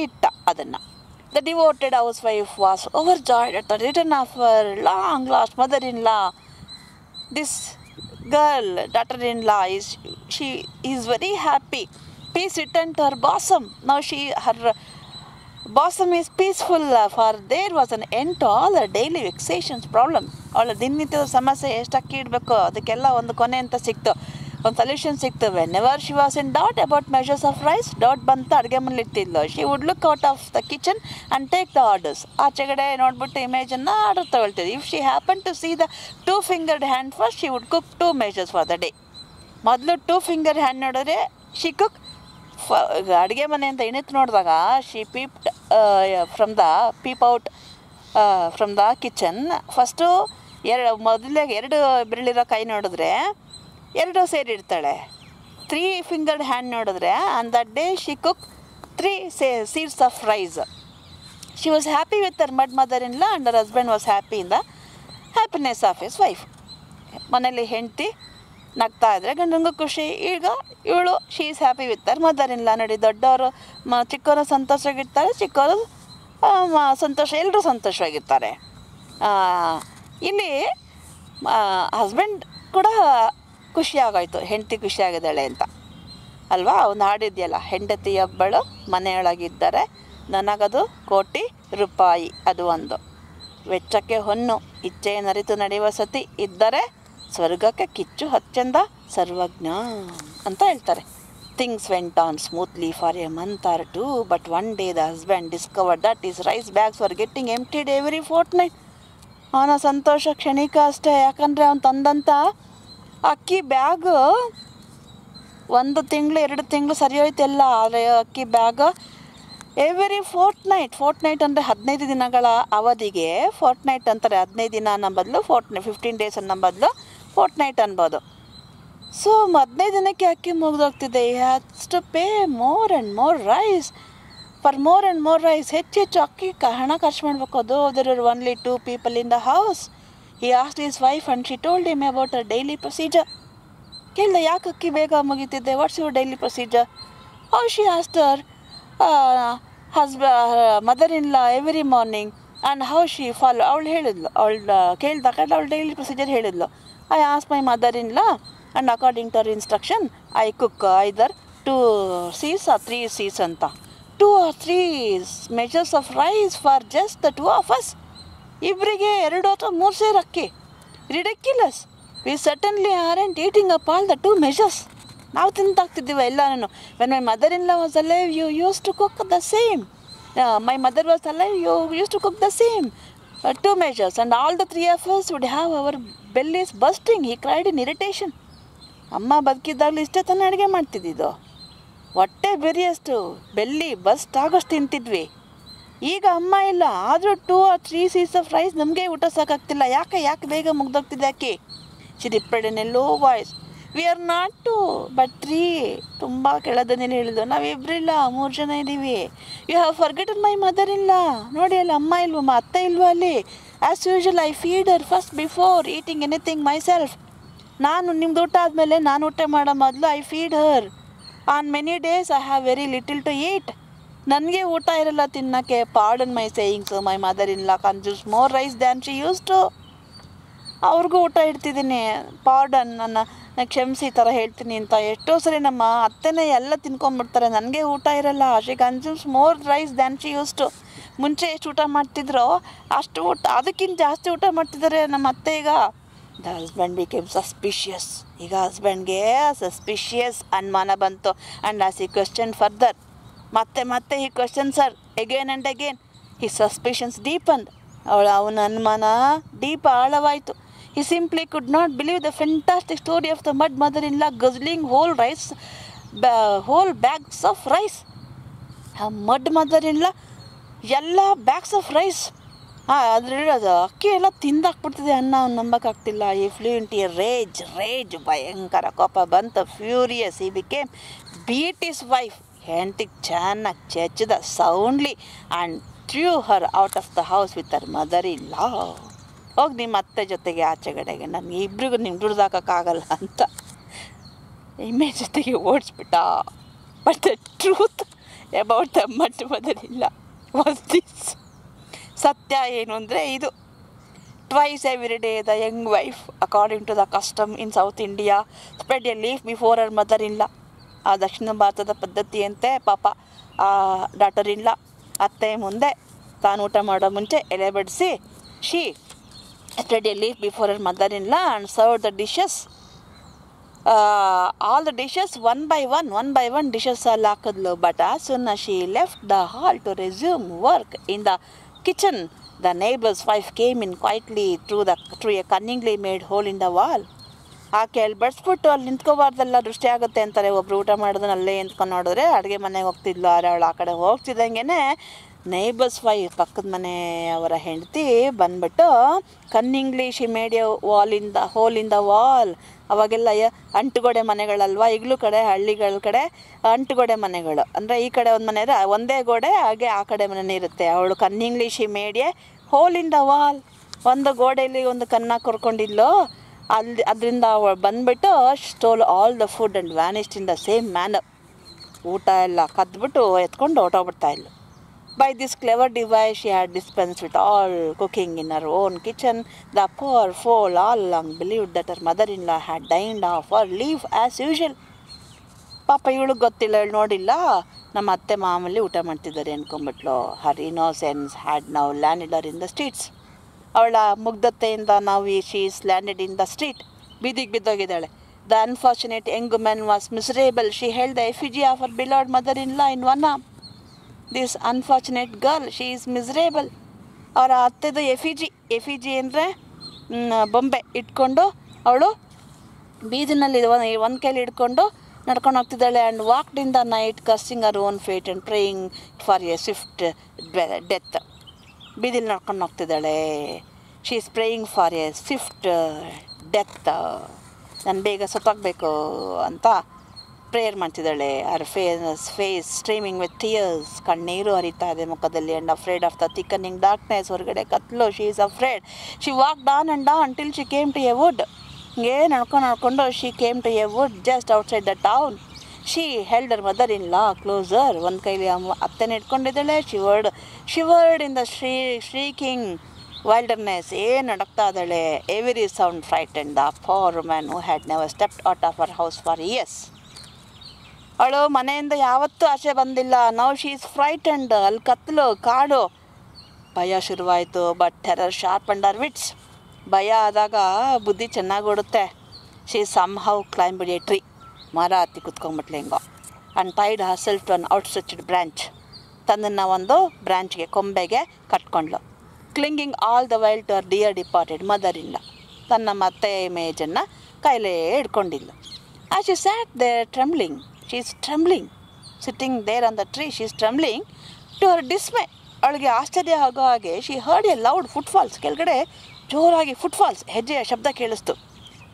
ಇಟ್ಟ ಅದನ್ನು. The devoted housewife was overjoyed at the return of her long-lost mother-in-law. This girl, daughter-in-law, is very happy. Peace returned to her bosom. Now her bosom is peaceful, for there was an end to all her daily vexations, problems. ಅವಳ ದಿನನಿತ್ಯದ ಸಮಸ್ಯೆ ಎಷ್ಟು ಅಕ್ಕಿ ಇಡಬೇಕು ಅದಕ್ಕೆಲ್ಲ ಒಂದು ಕೊನೆ ಅಂತ ಸಿಕ್ತು, ಒಂದು ಸೊಲ್ಯೂಷನ್ ಸಿಕ್ತು. Whenever she was in doubt about measures of rice, doubt ಬಂತ ಅಡುಗೆ ಮನೇಲಿ ಇರ್ತಿದ್ಲು. She would look out of the kitchen and take the orders. ಆಚೆಗಡೆ ನೋಡ್ಬಿಟ್ಟು ಇಮೇಜನ್ನು ಆರ್ಡರ್ ತಗೊಳ್ತಿದ್ದೆ. If she happen to see the 2 fingered hand first, she would cook 2 measures for the day. ಮೊದಲು 2 fingered hand ನೋಡಿದ್ರೆ ಶಿ ಕುಕ್. ಅಡುಗೆ ಮನೆ ಅಂತ ಇಣಿತು ನೋಡಿದಾಗ she peeped from the kitchen. First ಮೊದಲಿಗೆ 2 ಬೆರಳಿರೋ ಕೈ ನೋಡಿದ್ರೆ 2 ಸೇರಿರ್ತಾಳೆ. 3 fingered hand ನೋಡಿದ್ರೆ on that day she cook 3 seeds of rice. She was happy with her mother-in-law and her husband was happy in the happiness of his wife. ಮನೇಲಿ ಹೆಂಡತಿ ನಗ್ತಾ ಇದ್ರೆ ಗಂಡನಿಗೂ ಖುಷಿ. ಈಗ ಇವಳು she is happy with her mother-in-law. ನೋಡಿ, ದೊಡ್ಡವರು ಚಿಕ್ಕವರು ಸಂತೋಷವಾಗಿರ್ತಾರೆ, ಚಿಕ್ಕವರು ಸಂತೋಷ, ಎಲ್ಲರೂ ಸಂತೋಷವಾಗಿರ್ತಾರೆ. ಇಲ್ಲಿ ಹಸ್ಬೆಂಡ್ ಕೂಡ ಖುಷಿಯಾಗೋಯ್ತು, ಹೆಂಡತಿ ಖುಷಿಯಾಗಿದ್ದಾಳೆ ಅಂತ ಅಲ್ವಾ. ಒಂದು ಹಾಡಿದೆಯಲ್ಲ, ಹೆಂಡತಿಯೊಬ್ಬಳು ಮನೆಯೊಳಗಿದ್ದರೆ ನನಗದು ಕೋಟಿ ರೂಪಾಯಿ. ಅದು ಒಂದು ವೆಚ್ಚಕ್ಕೆ ಹೊನ್ನು, ಇಚ್ಛೆ ನರಿತು ನಡೆಯುವ ಸತಿ ಇದ್ದರೆ ಸ್ವರ್ಗಕ್ಕೆ ಕಿಚ್ಚು ಹಚ್ಚಂದ ಸರ್ವಜ್ಞ ಅಂತ ಹೇಳ್ತಾರೆ. Things went on smoothly for a month or two, but one day the husband discovered that his rice bags for getting emptied every fortnight. ಅವನ ಸಂತೋಷ ಕ್ಷಣಿಕ ಅಷ್ಟೇ, ಯಾಕಂದರೆ ಅವನು ತಂದಂಥ ಅಕ್ಕಿ ಬ್ಯಾಗ್ 1 ತಿಂಗಳು 2 ತಿಂಗಳು ಸರಿ ಹೋಯ್ತೆಲ್ಲ. ಆದರೆ ಅಕ್ಕಿ ಬ್ಯಾಗ್ ಎವ್ರಿ ಫೋರ್ಟ್ ನೈಟ್ ಅಂದರೆ 15 ದಿನಗಳ ಅವಧಿಗೆ ಫೋರ್ಟ್ ನೈಟ್ ಅಂತಾರೆ. 15 ದಿನ ಅನ್ನೋ ಬದಲು 15 ಡೇಸ್ ಅನ್ನೋ ಬದಲು ಫೋರ್ಟ್ ನೈಟ್ ಅನ್ಬೋದು. ಸೊ 15 ದಿನಕ್ಕೆ ಅಕ್ಕಿ ಮುಗಿದೋಗ್ತಿದೆ. He has to pay more and more rice. For more and more rice, ಹೆಚ್ಚು ಅಕ್ಕಿ ಹಣ ಖರ್ಚು ಮಾಡಬೇಕು. ಅದು there are only 2 people in the house. He asked his wife and she told him about a daily procedure. ಕೇಳಿದೆ, ಯಾಕೆ ಅಕ್ಕಿ ಬೇಗ ಮುಗಿತಿದ್ದೆ, what's your daily procedure? How she asked her mother in law every morning and how she follow. ಅವಳು ಹೇಳಿದ್ಲು, ಕೇಳಿದಾಗ ಅವಳು ಡೈಲಿ ಪ್ರೊಸೀಜರ್ ಹೇಳಿದ್ಲು. I ask my mother in law and according to her instruction I cook either 2 seeds or 3 seeds ಅಂತ. 2 or 3 measures of rice for just the 2 of us. ಇಬ್ಬರಿಗೆ 2 ಅಥವಾ 3 ಸೇರು ಅಕ್ಕಿ. Ridiculous. We certainly aren't eating up all the 2 measures. ನಾವು ತಿಂತಾಗ್ತಿದ್ದೀವಿ ಎಲ್ಲನೂ. When my mother in law was alive you used to cook the same. My mother was alive you used to cook the same 2 measures and all the 3 of us would have our bellies bursting. He cried in irritation. ಅಮ್ಮ ಬದುಕಿದ್ದಾಗಲೂ ಇಷ್ಟೇ ತಾನೇ ಅಡುಗೆ ಮಾಡ್ತಿದ್ದಿದ್ದು. ಹೊಟ್ಟೆ ಬೆರಿಯಷ್ಟು ಬೆಲ್ಲಿ ಬಸ್ಟ್ ಆಗೋಷ್ಟು ತಿಂತಿದ್ವಿ. ಈಗ ಅಮ್ಮ ಇಲ್ಲ, ಆದರೂ 2 or 3 seeds of rice ನಮಗೆ ಊಟ ಸಾಕಾಗ್ತಿಲ್ಲ. ಯಾಕೆ ಬೇಗ ಮುಗ್ದೋಗ್ತಿದೆ ಅಕ್ಕಿ? She replied in a low voice, we are not 2 but 3. ತುಂಬ ಕೆಳದನೇಲಿ ಹೇಳಿದ್ದು, ನಾವಿಬ್ಬರಿಲ್ಲ 3 ಜನ ಇದ್ದೀವಿ. You have forgotten my mother ಇಲ್ಲ. ನೋಡಿ ಅಲ್ಲಿ ಅಮ್ಮ ಇಲ್ವ, ಅತ್ತೆ ಇಲ್ವ ಅಲ್ಲಿ? As usual I feed her first before eating anything myself. ನಾನು ನಿಮ್ದು ಊಟ ಆದಮೇಲೆ ನಾನು ಊಟ ಮಾಡೋ ಮೊದಲು I feed her. On many days I have very little to eat. ನನಗೆ ಊಟ ಇರಲ್ಲ ತಿನ್ನೋಕ್ಕೆ. Pardon my sayings, my mother in law consumes more rice than she use to. ಅವ್ರಿಗೂ ಊಟ ಇಡ್ತಿದ್ದೀನಿ, ಪಾರ್ಡನ್, ನನ್ನ ಕ್ಷಮಿಸಿ ಈ ಥರ ಹೇಳ್ತೀನಿ ಅಂತ. ಎಷ್ಟೋ ಸರಿ ನಮ್ಮ ಅತ್ತೆನೇ ಎಲ್ಲ ತಿನ್ಕೊಂಡ್ಬಿಡ್ತಾರೆ, ನನಗೆ ಊಟ ಇರಲ್ಲ. She consumes more rice than she use to. ಮುಂಚೆ ಎಷ್ಟು ಊಟ ಮಾಡ್ತಿದ್ರೋ ಅಷ್ಟು ಊಟ, ಅದಕ್ಕಿಂತ ಜಾಸ್ತಿ ಊಟ ಮಾಡ್ತಿದ್ದಾರೆ ನಮ್ಮ ಅತ್ತೆ. ಈಗ ದ ಹಸ್ಬೆಂಡ್ ಬಿಕೇಮ್ ಸಸ್ಪಿಷಿಯಸ್. ಈಗ ಹಸ್ಬೆಂಡ್ಗೆ ಸಸ್ಪಿಷಿಯಸ್ ಅನುಮಾನ ಬಂತು. And as he question further, ಮತ್ತೆ ಈ question sir again and again. He suspicions deepen. ಅವನ ಅನುಮಾನ ಆಳವಾಯಿತು. He simply could not believe the fantastic story of the mud mother in law guzzling whole bags of rice. ಆ ಮಡ್ ಮದರ್ ಇನ್ ಲಾ ಎಲ್ಲ ಬ್ಯಾಗ್ಸ್ ಆಫ್ ರೈಸ್, ಅದ್ರಲ್ಲಿ ಅದು ಅಕ್ಕಿ ಎಲ್ಲ ತಿಂದಾಕ್ಬಿಡ್ತಿದೆ. ಅನ್ನ ಅವ್ನು ನಂಬೋಕ್ಕಾಗ್ತಿಲ್ಲ. ಈ ಫ್ಲೂಯೆಂಟ್ ಎ ರೇಜ್ ಭಯಂಕರ ಕೋಪ ಬಂತು. Furious he became beat his wife. ಹೆಂಡತಿಗೆ ಚೆನ್ನಾಗಿ ಚೆಚ್ಚಿದ soundly and threw her out of the house with her mother in law. ಹೋಗಿ ನಿಮ್ಮ ಅತ್ತೆ ಜೊತೆಗೆ ಆಚೆಗಡೆಗೆ, ನನಗೆ ಇಬ್ಬರಿಗೂ ನಿಮ್ಗೆ ದುಡ್ದಾಕೋಕ್ಕಾಗಲ್ಲ ಅಂತ ಇಮೇಜ್ ಜೊತೆಗೆ ಓಡಿಸ್ಬಿಟ್ಟ. But the truth about the mother in law was this. ಸತ್ಯ ಏನು ಅಂದರೆ ಇದು. Twice every day the young wife according to the custom in South India spread a leaf before her mother in law. ಆ ದಕ್ಷಿಣ ಭಾರತದ ಪದ್ಧತಿಯಂತೆ ಪಾಪ ಆ ಡಾಟರ್ ಇನ್ ಲಾ ಅತ್ತೆ ಮುಂದೆ ತಾನು ಊಟ ಮಾಡೋ ಮುಂಚೆ ಎಲೆ ಬಡಿಸಿ she spread a leaf before her mother in law and serve the dishes. All the dishes one by one dishes ಅಲ್ಲಿ ಹಾಕಿದ್ಲು. But as soon as she left the hall to resume work in the kitchen, the neighbor's wife came in quietly through a cunningly made hole in the wall. ಆಕೆ ಅಲ್ಲಿ ಬಡಿಸ್ಬಿಟ್ಟು ಅಲ್ಲಿ ನಿಂತ್ಕೋಬಾರ್ದೆಲ್ಲ, ದೃಷ್ಟಿ ಆಗುತ್ತೆ ಅಂತಾರೆ. ಒಬ್ರು ಊಟ ಮಾಡೋದನ್ನ ಅಲ್ಲೇ ನಿಂತ್ಕೊಂಡು ನೋಡಿದ್ರೆ ಅಡುಗೆ ಮನೆಗೆ ಹೋಗ್ತಿದ್ಲು. ಆದರೆ ಅವಳು ಆ ಕಡೆ ಹೋಗ್ತಿದ್ದಂಗೆ ನೇಬರ್ಸ್ ವೈಫ್, ಪಕ್ಕದ ಮನೆಯವರ ಹೆಂಡತಿ ಬಂದ್ಬಿಟ್ಟು cunningly she made a hole in the wall. ಅವಾಗೆಲ್ಲ ಅಂಟುಗೋಡೆ ಮನೆಗಳಲ್ವ, ಈಗಲೂ ಕಡೆ ಹಳ್ಳಿಗಳ ಕಡೆ ಅಂಟುಗೋಡೆ ಮನೆಗಳು. ಅಂದರೆ ಈ ಕಡೆ ಒಂದು ಮನೆ ಇದ್ರೆ ಒಂದೇ ಗೋಡೆ, ಹಾಗೆ ಆ ಕಡೆ ಮನೆ ಇರುತ್ತೆ. ಅವಳು cunningly she made a hole in the wall. ಒಂದು ಗೋಡೆಯಲ್ಲಿ ಒಂದು ಕನ್ನ ಕೊರ್ಕೊಂಡಿದ್ಲು. ಅದರಿಂದ ಅವಳು ಬಂದುಬಿಟ್ಟು stole all the food and vanished in the same manner. ಊಟ ಎಲ್ಲ ಕದ್ಬಿಟ್ಟು ಎತ್ಕೊಂಡು ಹೊರಟೋಗ್ಬಿಡ್ತಾಯಿದ್ಲು. By this clever device she had dispensed with all cooking in her own kitchen. The poor fool all along believed that her mother-in-law had dined off her leave as usual. ಪಾಪ ಇವಳು ಗೊತ್ತಿಲ್ಲ, ಇವಳು ನೋಡಿಲ್ಲ, ನಮ್ಮ ಅತ್ತೆ ಮಾಮೂಲಿ ಊಟ ಮಾಡ್ತಿದ್ದಾರೆ ಅಂದ್ಕೊಂಬಿಟ್ಲು. Her innocence had now landed her in the streets. ಅವಳ ಮುಗ್ಧತೆಯಿಂದ ನಾವು she is landed in the street. ಬೀದಿಗೆ ಬಿದ್ದೋಗಿದ್ದಾಳೆ. The unfortunate young woman was miserable. She held the effigy of her beloved mother in law in one arm. This unfortunate girl she is miserable. ಅವರ ಅತ್ತೆದು ಎಫಿಜಿ ಅಂದರೆ ಬೊಂಬೆ ಇಟ್ಕೊಂಡು ಅವಳು ಬೀದಿನಲ್ಲಿ ಒಂದು ಕೈಲಿ ಹಿಡ್ಕೊಂಡು ನಡ್ಕೊಂಡು ಹೋಗ್ತಿದ್ದಾಳೆ. And walked in the night cursing her own fate and praying for a swift death. ಬೀದಿಲಿ ನಡ್ಕೊಂಡು ಹೋಗ್ತಿದ್ದಾಳೆ. She is praying for a swift death. ನಾನು ಬೇಗ ಸತ್ತೋಗಬೇಕು ಅಂತ ಪ್ರೇಯರ್ ಮಾಡ್ತಿದ್ದಾಳೆ. Her face streaming with tears. ಕಣ್ಣೀರು ಹರಿತಾ ಇದೆ ಮುಖದಲ್ಲಿ. And afraid of the thickening darkness. ಹೊರಗಡೆ ಕತ್ಲು. She is afraid. She walk on and on till she came to a wood. ಹಿಂಗೆ ನಡ್ಕೊಂಡು she came to a wood just outside the town. She held her mother in law closer. ಒಂದು ಕೈಲಿ ಅತ್ತೆನ ಇಟ್ಕೊಂಡಿದ್ದಾಳೆ. ಶಿವರ್ಡ್ ಇನ್ ದ ಶ್ರೀಕಿಂಗ್ ವೈಲ್ಡರ್ನೆಸ್. ಏನು ನಡಕ್ತಾ ಇದ್ದಾಳೆ. Every sound frightened the poor woman who had never stepped out of her house for years. ಅವಳು ಮನೆಯಿಂದ ಯಾವತ್ತೂ ಆಚೆ ಬಂದಿಲ್ಲ. Now she is frightened. ಅಲ್ಲಿ ಕತ್ತಲು, ಕಾಡು, ಭಯ ಶುರುವಾಯಿತು. But terror sharp and her wits. ಭಯ ಆದಾಗ ಬುದ್ಧಿ ಚೆನ್ನಾಗಿ ಓಡುತ್ತೆ. She somehow climbed a tree. ಮರ ಹತ್ತಿ ಕುತ್ಕೊಂಡ್ಬಿಟ್ಲೆ ಹೆಂಗೋ. And tied herself to an outstretched branch. ತನ್ನನ್ನು ಒಂದು ಬ್ರ್ಯಾಂಚ್ಗೆ, ಕೊಂಬೆಗೆ ಕಟ್ಕೊಂಡ್ಲು. Clinging all the while to her dear departed mother in law. ತನ್ನ ಮತ್ತೆ ಇಮೇಜನ್ನು ಕೈಲೇ ಹಿಡ್ಕೊಂಡಿದ್ಲು. As she sat there trembling. She is trembling. Sitting there on the tree she is trembling to her dismay. ಅವಳಿಗೆ ಆಶ್ಚರ್ಯ ಆಗೋ ಹಾಗೆ she heard a loud footfalls. ಕೆಳಗಡೆ ಜೋರಾಗಿ ಫುಟ್ಫಾಲ್ಸ್, ಹೆಜ್ಜೆಯ ಶಬ್ದ ಕೇಳಿಸ್ತು.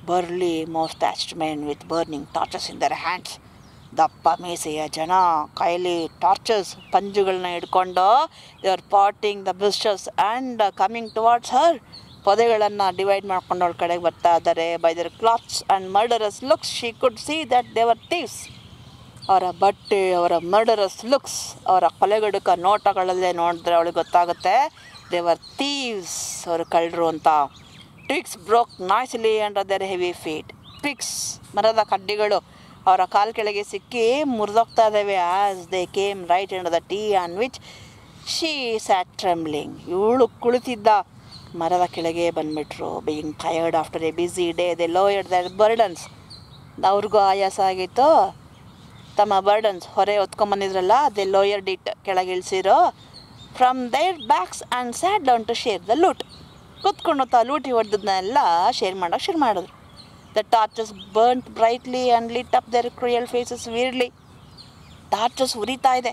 Burly moustached men with burning torches in their hands. ದಪ್ಪ ಮೀಸೆಯ ಜನ ಕೈಲಿ ಟಾರ್ಚಸ್, ಪಂಜುಗಳನ್ನ ಹಿಡ್ಕೊಂಡು they are parting the brushes and coming towards ಹರ್. ಪೊದೆಗಳನ್ನು ಡಿವೈಡ್ ಮಾಡ್ಕೊಂಡು ಅವಳ ಕಡೆಗೆ ಬರ್ತಾ ಇದ್ದಾರೆ. By there clothes and ಮರ್ಡರಸ್ looks she could see that they were thieves. ಅವರ ಬಟ್ಟೆ, ಅವರ ಮರ್ಡರಸ್ ಲುಕ್ಸ್, ಅವರ ಕೊಲೆಗಡುಕ ನೋಟಗಳಲ್ಲೇ ನೋಡಿದ್ರೆ ಅವಳಿಗೆ ಗೊತ್ತಾಗುತ್ತೆ ದೇ ವರ್ ಥೀವ್ಸ್. ಅವರು ಕಳ್ಳರು ಅಂತ. Twigs broke noisily under their heavy feet. Twigs, ಮರದ ಕಡ್ಡಿಗಳು ಅವರ ಕಾಲು ಕೆಳಗೆ ಸಿಕ್ಕಿ ಮುರಿದೋಗ್ತಾ ಇದ್ದಾವೆ. As they came right under the tree on which she sat trembling. ಇವಳು ಕುಳಿತಿದ್ದ ಮರದ ಕೆಳಗೆ ಬಂದುಬಿಟ್ರು. Being tired after a busy day they lowered their burdens. ಅವ್ರಿಗೂ ಆಯಾಸ ಆಗಿತ್ತು. ತಮ್ಮ ಬರ್ಡನ್ಸ್, ಹೊರೆ ಹೊತ್ಕೊಂಬಂದಿದ್ರಲ್ಲ, ದೇ ಲೋಯರ್ಡ್ ಇಟ್, ಕೆಳಗಿಳಿಸಿರೋ. From their backs and sat down to share the loot. ಕೂತ್ಕೊಂಡು ಲೂಟಿ ಹೊಡೆದನ್ನೆಲ್ಲ ಶೇರ್ ಮಾಡೋಕ್ಕೆ ಶುರು ಮಾಡಿದ್ರು. The torches burnt brightly and lit up their cruel faces weirdly. Torches ಉರಿತಾ ಇದೆ,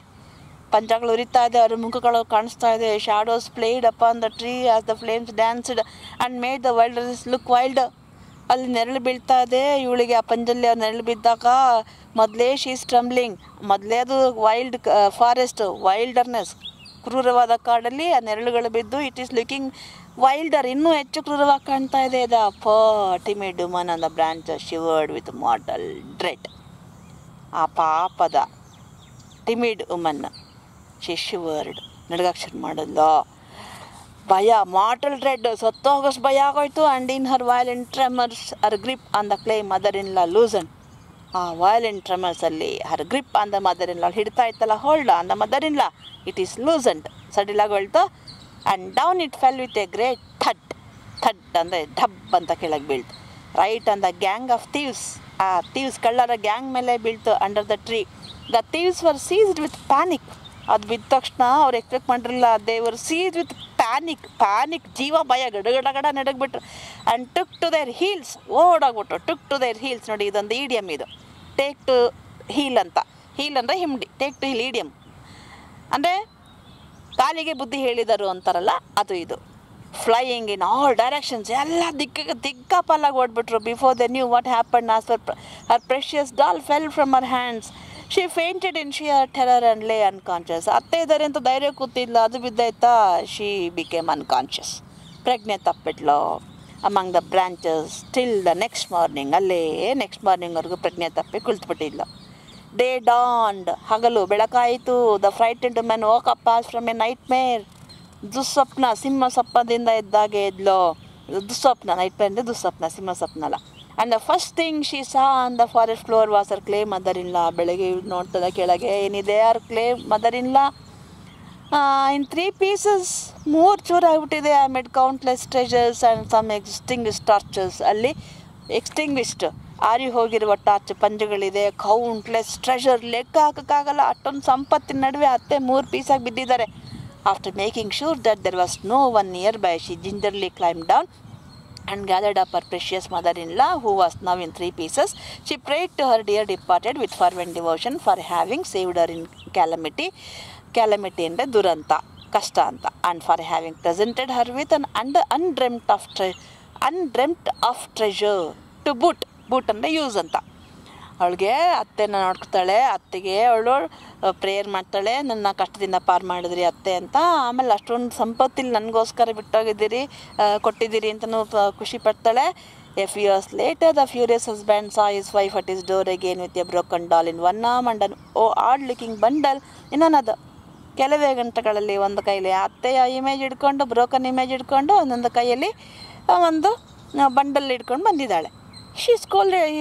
ಪಂಚಗಳು ಉರಿತಾ ಇದೆ, ಅವ್ರ ಮುಖಗಳು ಕಾಣಿಸ್ತಾ ಇದೆ. Shadows played upon the tree as the flames danced and made the wilderness look wild. ಅಲ್ಲಿ ನೆರಳು ಬೀಳ್ತಾ ಇದೆ ಇವಳಿಗೆ. ಆ ಪಂಜಲ್ಲಿ ಅವ್ರು ನೆರಳು ಬಿದ್ದಾಗ ಮೊದಲೇ ಶಿ ಈಸ್ ಟ್ರಂಬ್ಲಿಂಗ್. ಮೊದಲೇ ಅದು ವೈಲ್ಡ್ ಫಾರೆಸ್ಟ್, ವೈಲ್ಡರ್ನೆಸ್, ಕ್ರೂರವಾದ ಕಾಡಲ್ಲಿ ಆ ನೆರಳುಗಳು ಬಿದ್ದು ಇಟ್ ಈಸ್ ಲುಕಿಂಗ್ ವೈಲ್ಡರ್, ಇನ್ನೂ ಹೆಚ್ಚು ಕ್ರೂರವಾಗಿ ಕಾಣ್ತಾ ಇದೆ. The timid woman on the branch shivered with mortal dread. ಆ ಪಾಪದ ಟಿಮಿಡ್ ವುಮನ್ ಶಿ ಶಿವರ್ಡ್, ನಡ್ಗಕ್ಕೆ ಶುರು ಮಾಡಿದ್ಲು. ಭಯ, ಮಾರ್ಟಲ್ ಡ್ರೆಡ್, ಸತ್ತೋಗೋಷ್ಟು ಭಯ ಆಗೋಯ್ತು. And in her violent tremors her grip on the clay mother in law loosen. ಆ ವೈಲೆಂಟ್ ಟ್ರೆಮರ್ಸಲ್ಲಿ her grip on the mother in law, ಹಿಡ್ತಾ ಇತ್ತಲ್ಲ hold on the mother in law, it is loosened, ಸಡಿಲಾಗೊಳ್ತು. And down it fell with A great thud. Thud ಅಂದರೆ ಢಬ್ ಅಂತ ಕೆಳಗೆ ಬೀಳ್ತು. Right on the gang of thieves. ಆ ಥೀವ್ಸ್, ಕಳ್ಳರ ಗ್ಯಾಂಗ್ ಮೇಲೆ ಬೀಳ್ತು. Under the tree the thieves were seized with panic. ಅದು ಬಿದ್ದ ತಕ್ಷಣ ಅವ್ರು ಎಕ್ಸ್ಪೆಕ್ಟ್ ಮಾಡಿರಲಿಲ್ಲ. They were seized with panic, ಜೀವ ಭಯ, ಗಡ ನಡಗ್ಬಿಟ್ರು. And took to their heels, ಓಡೋಗ್ಬಿಟ್ರು. ಟುಕ್ ಟು ದೇರ್ ಹೀಲ್ಸ್, ನೋಡಿ ಇದೊಂದು ಈಡಿಯಮ್ ಇದು. ಟೇಕ್ ಟು ಹೀಲ್ ಅಂತ. ಹೀಲ್ ಅಂದರೆ ಹಿಂಡಿ, ಟೇಕ್ ಟು ಹೀಲ್ ಈಡಿಯಮ್ ಅಂದರೆ ಕಾಲಿಗೆ ಬುದ್ಧಿ ಹೇಳಿದರು ಅಂತಾರಲ್ಲ, ಅದು ಇದು. ಫ್ಲೈಯಿಂಗ್ ಇನ್ ಆಲ್ ಡೈರೆಕ್ಷನ್ಸ್, ಎಲ್ಲ ದಿಕ್ಕಾಪಾಲಾಗಿ ಓಡ್ಬಿಟ್ರು. Before they knew what happen as her precious doll fell from her hands. She fainted in sheer terror and lay unconscious. ಅತ್ತೆ ಇದ್ದಾರೆ ಅಂತ ಧೈರ್ಯ ಕೂತಿಲ್ಲ, ಅದು ಬಿದ್ದಾಯ್ತಾ. ಶಿ ಬಿಕೇಮ್ ಅನ್ಕಾನ್ಷಿಯಸ್, ಪ್ರಜ್ಞೆ ತಪ್ಪಿಟ್ಲು. Among the branches till the next morning. ಅಲ್ಲೇ ನೆಕ್ಸ್ಟ್ ಮಾರ್ನಿಂಗ್ವರೆಗೂ ಪ್ರಜ್ಞೆ ತಪ್ಪಿ ಕುಳಿತುಬಿಟ್ಟಿದ್ಲು. ಡೇ ಡಾನ್ಡ್, ಹಗಲು ಬೆಳಕಾಯಿತು. The frightened woman woke up as from a nightmare. ದುಸ್ವಪ್ನ, ಸಿಂಹ ಸ್ವಪ್ನದಿಂದ ಎದ್ದಾಗೆ ಎದ್ಲು. ದುಸ್ವಪ್ನ, ನೈಟ್ ಮೇರ್ ಅಂದರೆ ದುಸ್ವಪ್ನ, ಸಿಂಹ ಸ್ವಪ್ನ ಅಲ್ಲ. And the first thing she saw on the forest floor was her clay mother in law. ಬೆಳಗ್ಗೆ ನೋಡ್ತದೆ ಕೆಳಗೆ ಏನಿದೆ, her clay mother in law in 3 pieces, 3 ಚೂರಾಗಿಬಿಟ್ಟಿದೆ. Amid countless treasures and some extinguished torches. ಅಲ್ಲಿ ಎಕ್ಸ್ಟಿಂಗ್ವಿಶ್ಡ್, ಆರಿ ಹೋಗಿರುವ ಟಾರ್ಚ್ ಪಂಜುಗಳಿದೆ. ಕೌಂಟ್ಲೆಸ್ ಟ್ರೆಷರ್, ಲೆಕ್ಕ ಹಾಕೋಕ್ಕಾಗಲ್ಲ ಅಷ್ಟೊಂದು ಸಂಪತ್ತಿನ ನಡುವೆ ಅತ್ತೆ 3 ಪೀಸಾಗಿ ಬಿದ್ದಿದ್ದಾರೆ. After making sure that there was no one nearby, she gingerly climb down and gathered up her precious mother-in-law, who was now in 3 pieces. She prayed to her dear departed with fervent devotion for having saved her in calamity. Calamity and duranta, kashta anta, and for having presented her with an undreamt of treasure to boot. Boot and use anta. ಅವಳಿಗೆ ಅತ್ತೆನ ನೋಡ್ಕೊತಾಳೆ. ಅತ್ತೆಗೆ ಅವಳು ಪ್ರೇಯರ್ ಮಾಡ್ತಾಳೆ, ನನ್ನ ಕಷ್ಟದಿಂದ ಪಾರು ಮಾಡಿದ್ರಿ ಅತ್ತೆ ಅಂತ. ಆಮೇಲೆ ಅಷ್ಟೊಂದು ಸಂಪತ್ತಿಲ್ಲ, ನನಗೋಸ್ಕರ ಬಿಟ್ಟೋಗಿದ್ದೀರಿ, ಕೊಟ್ಟಿದ್ದೀರಿ ಅಂತಲೂ ಖುಷಿ ಪಡ್ತಾಳೆ. A few years later, the furious husband saw his wife at his door again with a broken doll in one arm and an odd-looking bundle in another. ಕೆಲವೇ ಗಂಟೆಗಳಲ್ಲಿ ಒಂದು ಕೈಯಲ್ಲಿ ಅತ್ತೆಯ ಇಮೇಜ್ ಹಿಡ್ಕೊಂಡು, ಬ್ರೋಕನ್ ಇಮೇಜ್ ಹಿಡ್ಕೊಂಡು, ಒಂದೊಂದು ಕೈಯಲ್ಲಿ ಒಂದು ಬಂಡಲ್ ಹಿಡ್ಕೊಂಡು ಬಂದಿದ್ದಾಳೆ. he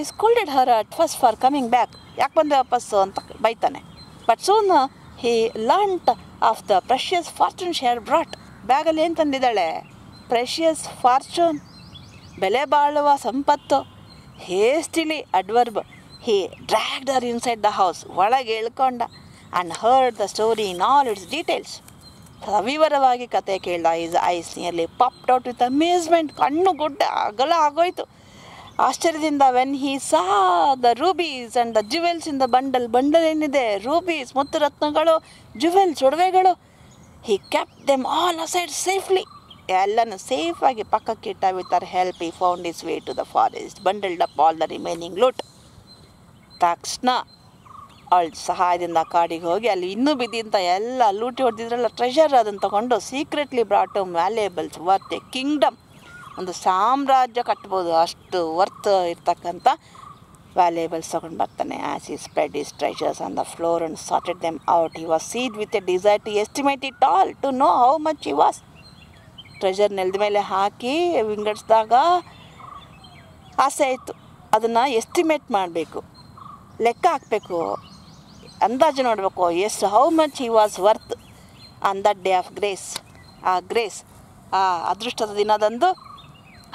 scolded her at first for coming back. ಯಾಕೆ ಬಂದೆ ವಾಪಸ್ಸು ಅಂತ ಬೈತಾನೆ. But soon he learnt of the precious fortune she had brought. ಬ್ಯಾಗಲ್ಲಿ ಏನು ತಂದಿದ್ದಾಳೆ? ಪ್ರೆಷಿಯಸ್ ಫಾರ್ಚೂನ್, ಬೆಲೆ ಬಾಳುವ ಸಂಪತ್ತು. ಹೇಸ್ಟಿಲಿ adverb, he dragged her inside the house, ಒಳಗೆ ಎಳ್ಕೊಂಡ. and heard the story in all its details. ಸವಿವರವಾಗಿ ಕತೆ ಕೇಳ್ದ. his eyes nearly popped out with amazement. ಕಣ್ಣು ಗುಡ್ಡ ಅಗಲ ಆಗೋಯ್ತು ಆಶ್ಚರ್ಯದಿಂದ. when he saw the rubies and the jewels in the bundle ಏನಿದೆ, ರೂಬೀಸ್ ಮುತ್ತು ರತ್ನಗಳು, ಜುವೆಲ್ಸ್ ಒಡವೆಗಳು, he kept them all aside safely. ಎಲ್ಲನೂ ಸೇಫಾಗಿ ಪಕ್ಕಕ್ಕಿಟ್ಟ. with her help he found his way to the forest, bundled up all the remaining loot. ತಕ್ಷಣ ಅವಳ ಸಹಾಯದಿಂದ ಕಾಡಿಗೆ ಹೋಗಿ ಅಲ್ಲಿ ಇನ್ನೂ ಬಿದ್ದಿಂತ ಎಲ್ಲ ಲೂಟಿ ಹೊಡೆದಿದ್ರಲ್ಲ ಟ್ರೆಷರ್, ಅದನ್ನು ತಗೊಂಡು secretly brought valuables worth a kingdom, ಒಂದು ಸಾಮ್ರಾಜ್ಯ ಕಟ್ಬೋದು ಅಷ್ಟು ವರ್ತ್ ಇರ್ತಕ್ಕಂಥ ವ್ಯಾಲ್ಯೂಯಬಲ್ಸ್ ತೊಗೊಂಡು ಬರ್ತಾನೆ. As he spread his treasures on the floor and sorted them out, he was seized with a desire to estimate it all, to know how much he was. Treasure ನೆಲದ ಮೇಲೆ ಹಾಕಿ ವಿಂಗಡಿಸಿದಾಗ ಆಸೆ ಆಯಿತು, ಅದನ್ನು ಎಸ್ಟಿಮೇಟ್ ಮಾಡಬೇಕು, ಲೆಕ್ಕ ಹಾಕಬೇಕು, ಅಂದಾಜು ನೋಡಬೇಕು ಎಷ್ಟು, how much he was worth on that day of grace. ಆ ಅದೃಷ್ಟದ ದಿನದಂದು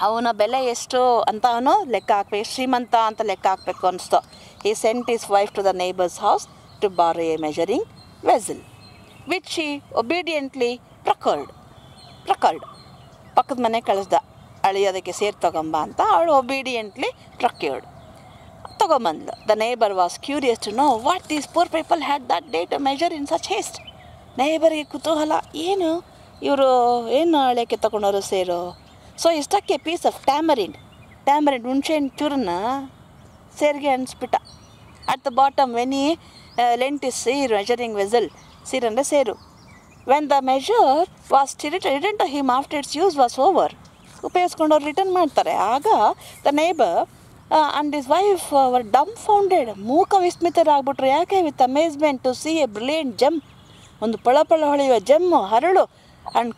ಅವನ ಬೆಲೆ ಎಷ್ಟು ಅಂತ ಅವನು ಲೆಕ್ಕ ಹಾಕ್ಬೇಕು, ಶ್ರೀಮಂತ ಅಂತ ಲೆಕ್ಕ ಹಾಕಬೇಕು ಅನಿಸ್ತು. he sent his wife to the neighbor's house to borrow a measuring vessel, which she obediently procured. ಪಕ್ಕದ ಮನೆ ಕಳಿಸ್ದ, ಅಳಿಯೋದಕ್ಕೆ ಸೇರು ತಗೊಂಬ ಅಂತ. ಅವಳು obediently ಪ್ರಕ್ಯೂರ್ಡ್, ತಗೊಂಬಂದ್ಲು. the neighbor was curious to know what these poor people had that day to measure in such haste. ನೇಬರ್ಗೆ ಕುತೂಹಲ, ಇವರು ಏನು ಹಳೆಕ್ಕೆ ತಗೊಂಡವರು ಸೇರು. So he stuck a piece of tamarind ಹುಣಸೆಹಣ್ಣು ಚೂರನ್ನ ಸೇರಿಗೆ ಅನಿಸ್ಬಿಟ್ಟ. ಅಟ್ ದ ಬಾಟಮ್ when he lent his measuring vessel, seer ಅಂದರೆ ಸೇರು. when the measure was returned to him after its use was over, ಉಪಯೋಗಿಸ್ಕೊಂಡವ್ರು ರಿಟರ್ನ್ ಮಾಡ್ತಾರೆ. ಆಗ the neighbor and his wife were dumbfounded, ಮೂಕ ವಿಸ್ಮಿತರಾಗ್ಬಿಟ್ರು. ಯಾಕೆ? with amazement to see a brilliant gem, ಒಂದು ಪಳ ಹೊಳೆಯುವ ಜೆಮ್ಮು, ಹರಳು, ಆ್ಯಂಡ್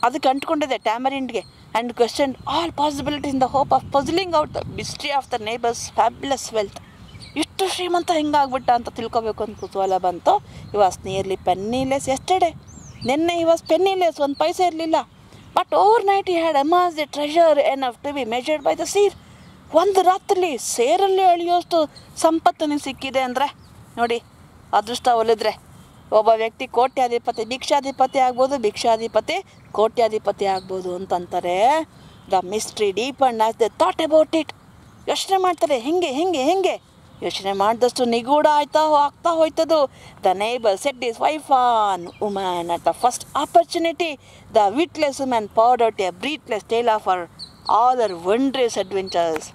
ಅದಕ್ಕೆ ಅಂಟ್ಕೊಂಡಿದೆ ಟ್ಯಾಮರಿಂಡ್ಗೆ. And question all possibilities in the hope of puzzling out the mystery of the neighbour's fabulous wealth. ಇಷ್ಟು ಶ್ರೀಮಂತ ಹೆಂಗಾಗ್ಬಿಟ್ಟ ಅಂತ ತಿಳ್ಕೊಬೇಕು ಅಂತ ಕುತೂಹಲ ಬಂತು. He was nearly penniless yesterday, ನಿನ್ನೆ ಹಿ ವಾಸ್ ಪೆನ್ನಿಲೆಸ್, ಒಂದು ಪೈಸೆ ಇರಲಿಲ್ಲ. But overnight he had amass the treasure enough to be measured by the seer. ಒಂದು ರಾತ್ರಿ ಸೇರಲ್ಲಿ ಅಳಿಯೋಷ್ಟು ಸಂಪತ್ತು ಸಿಕ್ಕಿದೆ ಅಂದರೆ ನೋಡಿ, ಅದೃಷ್ಟ ಒಲಿದ್ರೆ ಒಬ್ಬ ವ್ಯಕ್ತಿ ಭಿಕ್ಷಾಧಿಪತಿ ಆಗ್ಬೋದು, ಭಿಕ್ಷಾಧಿಪತಿ ಕೋಟ್ಯಾಧಿಪತಿ ಆಗ್ಬೋದು ಅಂತಂತಾರೆ. The mystery deep and as the thought about it. ಯೋಚನೆ ಮಾಡ್ತಾರೆ, ಹೆಂಗೆ ಯೋಚನೆ ಮಾಡಿದಷ್ಟು ನಿಗೂಢ ಆಗ್ತಾ ಹೋಯ್ತದು. The neighbour set his wife on woman at the first opportunity. The witless woman poured out a breathless tale of her all her wondrous adventures.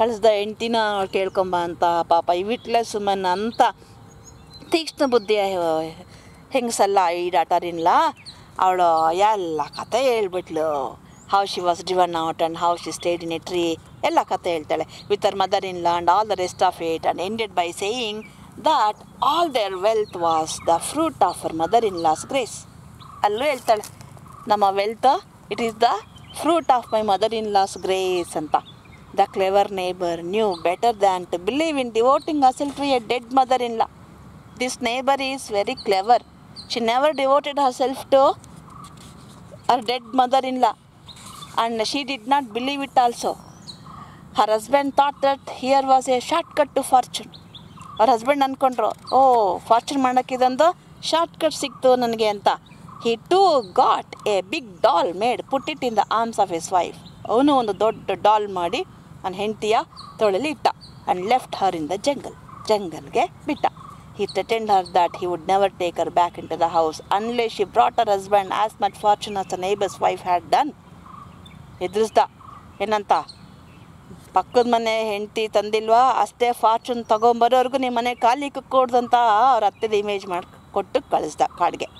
ಕಳಿಸ್ದ ಹೆಂಡ್ತಿನ ಕೇಳ್ಕೊಂಬ ಅಂತ. ಪಾಪ ಈ ವಿಟ್ಲೆಸ್ ವುಮನ್ ಅಂತ ತೀಕ್ಷ್ಣ ಬುದ್ಧಿಯ ಹೆಂಗಸಲ್ಲ ಈ ಡಾಟರಿನ್ಲ, ಅವಳು ಎಲ್ಲ ಕತೆ ಹೇಳ್ಬಿಟ್ಲು. How she was driven out and how she stayed in a tree, ಎಲ್ಲ ಕತೆ ಹೇಳ್ತಾಳೆ. With her mother in law and all the rest of it, and ended by saying that all their wealth was the fruit of her mother in law's grace. ಅಲ್ಲೂ ಹೇಳ್ತಾಳೆ, ನಮ್ಮ wealth it is the fruit of my mother in law's grace ಅಂತ. The clever neighbour knew better than to believe in devoting herself to a dead mother-in-law. This neighbor is very clever. She never devoted herself to her dead mother-in-law, and she did not believe it also. Her husband thought that here was a short cut to fortune. ಅವ್ರ ಹಸ್ಬೆಂಡ್ ಅಂದ್ಕೊಂಡ್ರು, ಓ ಫಾರ್ಚೂನ್ ಮಾಡೋಕ್ಕೆ ಇದೊಂದು ಶಾರ್ಟ್ ಕಟ್ ಸಿಕ್ತು ನನಗೆ ಅಂತ. He too got a big doll made, put it in the arms of his wife. ಅವನು ಒಂದು ದೊಡ್ಡ ಡಾಲ್ ಮಾಡಿ ನನ್ನ ಹೆಂಡತಿಯ ತೋಳಲ್ಲಿ ಇಟ್ಟ. And left her in the ಜಂಗಲ್ಗೆ ಬಿಟ್ಟ. He threatened her that he would never take her back into the house unless she brought her husband as much fortune as the neighbor's wife had done. ಎದುರಿಸ್ದ, ಏನಂತ, ಪಕ್ಕದ ಮನೆ ಹೆಂಡತಿ ತಂದಿಲ್ವಾ ಅಷ್ಟೇ ಫಾರ್ಚೂನ್ ತೊಗೊಂಬರೋರ್ಗು ನಿಮ್ಮ ಮನೆ ಖಾಲಿ ಕುಕ್ಕೋಡ್ದಂತ ಅವ್ರ ಅತ್ತೆದ ಇಮೇಜ್ ಮಾಡಿ ಕೊಟ್ಟು ಕಳಿಸ್ದ ಕಾಡಿಗೆ.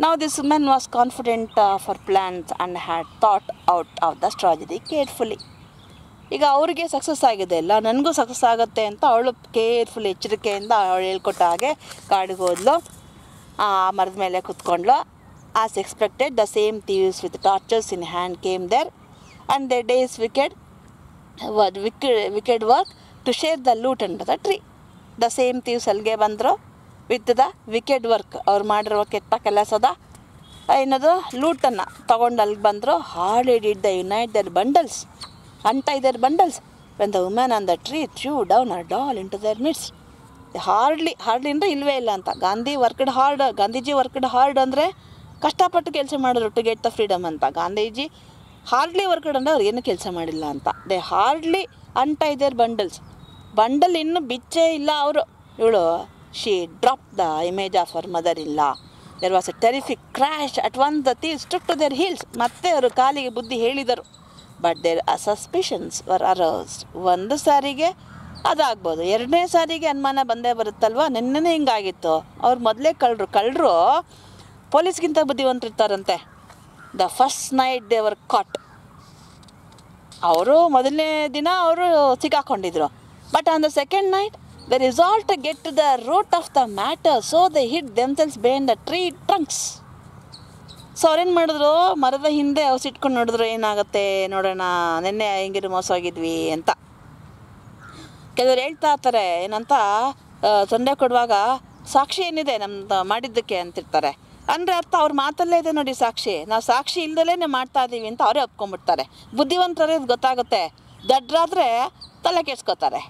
Now this woman was confident of her plans and had thought out of the strategy carefully. ಈಗ ಅವ್ರಿಗೆ ಸಕ್ಸಸ್ ಆಗಿದೆ ಅಲ್ಲ, ನನಗೂ ಸಕ್ಸಸ್ ಆಗುತ್ತೆ ಅಂತ ಅವಳು ಕೇರ್ಫುಲ್ ಎಚ್ಚರಿಕೆಯಿಂದ ಅವಳು ಹೇಳ್ಕೊಟ್ಟ ಹಾಗೆ ಕಾಡಿಗೆ ಹೋದ್ಲು. ಆ ಮರದ ಮೇಲೆ ಕುತ್ಕೊಂಡ್ಲು. As expected the same thieves with torches in hand came there and the day's wicked work to share the loot under the tree. The same thieves ಅಲ್ಲಿಗೆ ಬಂದರು ವಿತ್ ದ ವಿಕೆಡ್ ವರ್ಕ್, ಅವ್ರು ಮಾಡಿರುವ ಕೆಟ್ಟ ಕೆಲಸದ ಏನದು ಲೂಟನ್ನು ತೊಗೊಂಡು ಅಲ್ಲಿಗೆ ಬಂದರು. Hardly did they untie their bundles, untie their bundles when the woman on the tree threw down her doll into their midst. Hardly ಅಂದರೆ ಇಲ್ಲವೇ ಇಲ್ಲ ಅಂತ. ಗಾಂಧೀಜಿ ವರ್ಕ್ಡ್ ಹಾರ್ಡ್ ಅಂದರೆ ಕಷ್ಟಪಟ್ಟು ಕೆಲಸ ಮಾಡಿದ್ರು ಟು ಗೆಟ್ ದ ಫ್ರೀಡಮ್ ಅಂತ. ಗಾಂಧೀಜಿ ಹಾರ್ಡ್ಲಿ ವರ್ಕ್ಡ್ ಅಂದರೆ ಅವ್ರು ಏನೂ ಕೆಲಸ ಮಾಡಿಲ್ಲ ಅಂತ. They hardly untie their bundles. Bundle ಇನ್ನೂ ಬಿಚ್ಚೇ ಇಲ್ಲ ಅವರು. ಇವಳು she drop the image of our mother ಇಲ್ಲ. There was a terrific crash at once the thieves took to their heels. ಮತ್ತೆ ಅವರು ಕಾಲಿಗೆ ಬುದ್ಧಿ ಹೇಳಿದರು. But their suspicions were aroused. ಒಂದು ಸಾರಿಗೆ ಅದಾಗ್ಬೋದು, ಎರಡನೇ ಸಾರಿಗೆ ಅನುಮಾನ ಬಂದೇ ಬರುತ್ತಲ್ವ. ನಿನ್ನೆ ಹಿಂಗಾಗಿತ್ತು. ಅವ್ರು ಮೊದಲೇ ಕಳ್ಳರು ಪೊಲೀಸ್ಗಿಂತ ಬುದ್ಧಿವಂತರಿರ್ತಾರಂತೆ. The first night they were caught. ಅವರು ಮೊದಲನೇ ದಿನ ಅವರು ಸಿಕ್ಕಾಕೊಂಡಿದ್ರು. But on the second night the resolved to get to the root of the matter, so they hid themselves behind the tree trunks. So ಅವ್ರೇನು ಮಾಡಿದ್ರು, ಮರದ ಹಿಂದೆ ಔಸಿಟ್ಕೊಂಡು ನೋಡಿದ್ರು ಏನಾಗುತ್ತೆ ನೋಡೋಣ, ನಿನ್ನೆ ಹಿಂಗಿರು ಮೋಸ ಹೋಗಿದ್ವಿ ಅಂತ. ಕೆಲವರು ಹೇಳ್ತಾ ಇರ್ತಾರೆ ಏನಂತ, ತೊಂದರೆ ಕೊಡುವಾಗ ಸಾಕ್ಷಿ ಏನಿದೆ ನಮ್ದು ಮಾಡಿದ್ದಕ್ಕೆ ಅಂತಿರ್ತಾರೆ. ಅಂದರೆ ಅರ್ಥ ಅವ್ರ ಮಾತಲ್ಲೇ ಇದೆ ನೋಡಿ ಸಾಕ್ಷಿ, ನಾವು ಸಾಕ್ಷಿ ಇಲ್ದಲೇ ಮಾಡ್ತಾ ಇದ್ದೀವಿ ಅಂತ ಅವರೇ ಒಪ್ಕೊಂಡ್ಬಿಡ್ತಾರೆ. ಬುದ್ಧಿವಂತರೇ ಇದು ಗೊತ್ತಾಗುತ್ತೆ, ದಡ್ರಾದರೆ ತಲೆ ಕೆಡ್ಸ್ಕೊತಾರೆ.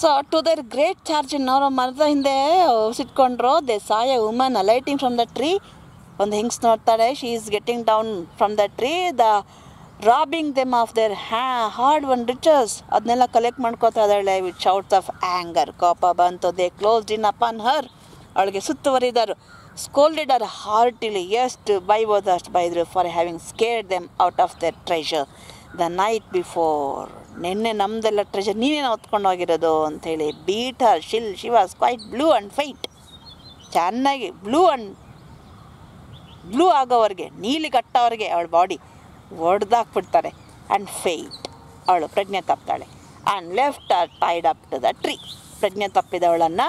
So to their great charge ಅವರು ಮರದ ಹಿಂದೆ ಔಸಿಟ್ಕೊಂಡ್ರು. They saw a woman alighting from the tree. ಒಂದು ಹೆಂಗ್ಸ್ ನೋಡ್ತಾಳೆ, she is getting down from the tree, the robbing them of their hard won riches. ಅದನ್ನೆಲ್ಲ ಕಲೆಕ್ಟ್ ಮಾಡ್ಕೋತಾ ಇದ್ದಾಳೆ ವಿತ್ ಶೌಟ್ಸ್ ಆಫ್ ಆ್ಯಂಗರ್. ಕೋಪ ಬಂತು. They closed in upon her. ಅವಳಿಗೆ ಸುತ್ತುವರಿದರು. Scolded her heartily. ಎಷ್ಟು ಬೈಬೋದಷ್ಟು ಬೈದರು for having scared them out of their treasure the night before. ನಿನ್ನೆ ನಮ್ಮದೆಲ್ಲ ಟ್ರೆಷರ್ ನೀನೇನು ಹೊತ್ಕೊಂಡು ಹೋಗಿರೋದು ಅಂಥೇಳಿ beat her she was quite blue and faint. ಚೆನ್ನಾಗಿ ಬ್ಲೂ ಆಗೋವರೆಗೆ, ನೀಲಿ ಕಟ್ಟೋವರೆಗೆ ಅವಳ ಬಾಡಿ ಒಡೆದಾಕ್ಬಿಡ್ತಾರೆ. ಆ್ಯಂಡ್ ಫೈಟ್, ಅವಳು ಪ್ರಜ್ಞೆ ತಪ್ತಾಳೆ. And left her tied up to the tree. ಪ್ರಜ್ಞೆ ತಪ್ಪಿದವಳನ್ನು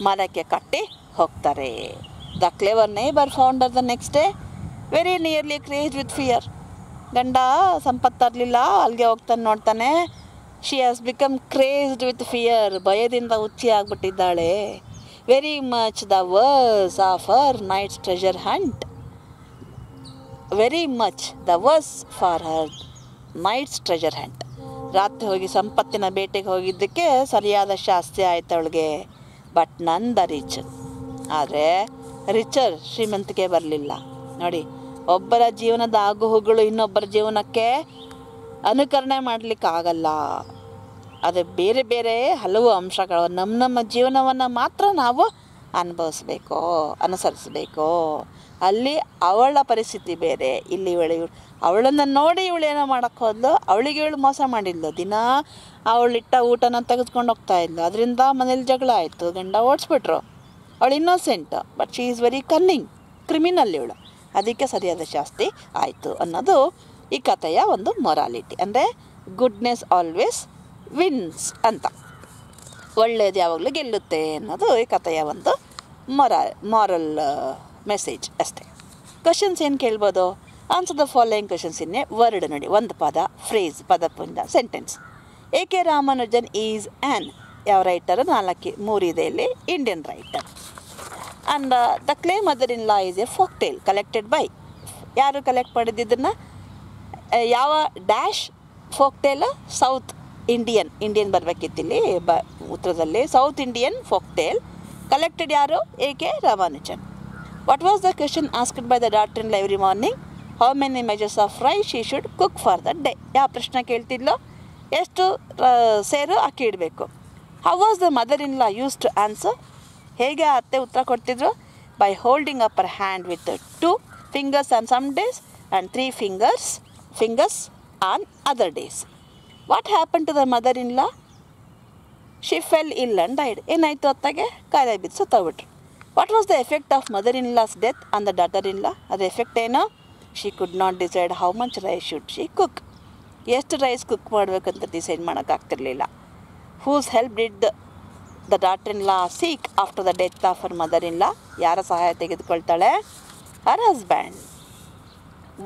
ಮರಕ್ಕೆ ಕಟ್ಟಿ ಹೋಗ್ತಾರೆ. The clever neighbour found her the next day very nearly crazed with fear. ಗಂಡ ಸಂಪತ್ತು ತರಲಿಲ್ಲ, ಅಲ್ಲಿಗೆ ಹೋಗ್ತಾನೆ ನೋಡ್ತಾನೆ. She has become crazed with fear. ಭಯದಿಂದ ಹುಚ್ಚಿ ಆಗಿಬಿಟ್ಟಿದ್ದಾಳೆ. Very much the worse of her night's treasure hunt. Very much the worse for her night's treasure hunt. ರಾತ್ರಿ ಹೋಗಿ ಸಂಪತ್ತಿನ ಬೇಟೆಗೆ ಹೋಗಿದ್ದಕ್ಕೆ ಸರಿಯಾದ ಶಾಸ್ತಿ ಆಯ್ತು ಅವಳಿಗೆ. ಬಟ್ ನನ್ ದ ರಿಚ್. ಆದರೆ ರಿಚರ್ ಶ್ರೀಮಂತಿಕೆ ಬರಲಿಲ್ಲ. ನೋಡಿ, ಒಬ್ಬರ ಜೀವನದ ಆಗುಹೋಗುಗಳು ಇನ್ನೊಬ್ಬರ ಜೀವನಕ್ಕೆ ಅನುಕರಣೆ ಮಾಡಲಿಕ್ಕಾಗಲ್ಲ. ಅದು ಬೇರೆ ಬೇರೆ ಹಲವು ಅಂಶಗಳು. ನಮ್ಮ ಜೀವನವನ್ನು ಮಾತ್ರ ನಾವು ಅನುಸರಿಸಬೇಕು. ಅಲ್ಲಿ ಅವಳ ಪರಿಸ್ಥಿತಿ ಬೇರೆ, ಇಲ್ಲಿ ಅವಳನ್ನು ನೋಡಿ ಇವಳೇನೋ ಮಾಡೋಕ್ಕೆ ಹೋದ್ಲು. ಅವಳಿಗೆ ಇವಳು ಮೋಸ ಮಾಡಿದ್ಲು. ದಿನ ಅವಳಿಟ್ಟ ಊಟನ ತೆಗೆದುಕೊಂಡು ಹೋಗ್ತಾ ಇದ್ಲು. ಅದರಿಂದ ಮನೇಲಿ ಜಗಳ ಆಯಿತು, ಗಂಡ ಓಡಿಸ್ಬಿಟ್ರು. ಅವಳು innocent, but she is very ಕನ್ನಿಂಗ್, criminal ಇವಳು. ಅದಕ್ಕೆ ಸರಿಯಾದ ಶಾಸ್ತಿ ಆಯಿತು ಅನ್ನೋದು ಈ ಕಥೆಯ ಒಂದು ಮೊರಾಲಿಟಿ. ಅಂದರೆ ಗುಡ್ನೆಸ್ ಆಲ್ವೇಸ್ ವಿನ್ಸ್ ಅಂತ, ಒಳ್ಳೆಯದು ಯಾವಾಗಲೂ ಗೆಲ್ಲುತ್ತೆ ಅನ್ನೋದು ಈ ಕಥೆಯ ಒಂದು ಮಾರಲ್ ಮೆಸೇಜ್ ಅಷ್ಟೇ. ಕ್ವಶನ್ಸ್ ಏನು ಕೇಳ್ಬೋದು? Answer the following questions in a word ನೋಡಿ. ಒಂದು ಪದ, ಫ್ರೇಸ್, ಪದಪುಂಜ, sentence. A K Ramanujan is an. ಯಾವ ರೈಟರು? 3 ಇದೆ ಇಲ್ಲಿ. Indian writer. And the clay mother in law is a folk tale collected by. ಯಾರು ಕಲೆಕ್ಟ್ ಮಾಡಿದ್ದನ್ನು? ಯಾವ dash folk tale? South Indian ಬರಬೇಕಿತ್ತಿಲ್ಲಿ ಉತ್ತರದಲ್ಲಿ. South Indian folk tale collected ಯಾರು? A.K. Ramanujan. What was the question asked by the daughter in law every morning? How many measures of rice she should cook for the day? ಯಾವ ಪ್ರಶ್ನೆ ಕೇಳ್ತಿದ್ಲೋ? ಎಷ್ಟು ಸೇರು ಅಕ್ಕಿ ಇಡಬೇಕು. How was the mother in law use to answer? ಹೇಗೆ ಅತ್ತೆ ಉತ್ತರ ಕೊಡ್ತಿದ್ರು? By holding up her hand with 2 fingers on some days and 3 fingers on other days. What happen to the mother in law? She fell ill and died. ಏನಾಯಿತು ಅತ್ತಗೆ? ಕಾಯಿಲೆ ಬಿದ್ದು ಸತ್ತೋಗ್ಬಿಟ್ರು. What was the effect of mother in law's death on the daughter in law? ಅದರ ಎಫೆಕ್ಟ್ ಏನು? She could not decide how much rice should she cook. ಎಷ್ಟು ರೈಸ್ ಕುಕ್ ಮಾಡಬೇಕಂತ ಡಿಸೈಡ್ ಮಾಡೋಕ್ಕಾಗ್ತಿರ್ಲಿಲ್ಲ. Whose help did the daughter in law seek after the death of her mother in law? ಯಾರ ಸಹಾಯ ತೆಗೆದುಕೊಳ್ತಾಳೆ? Her husband.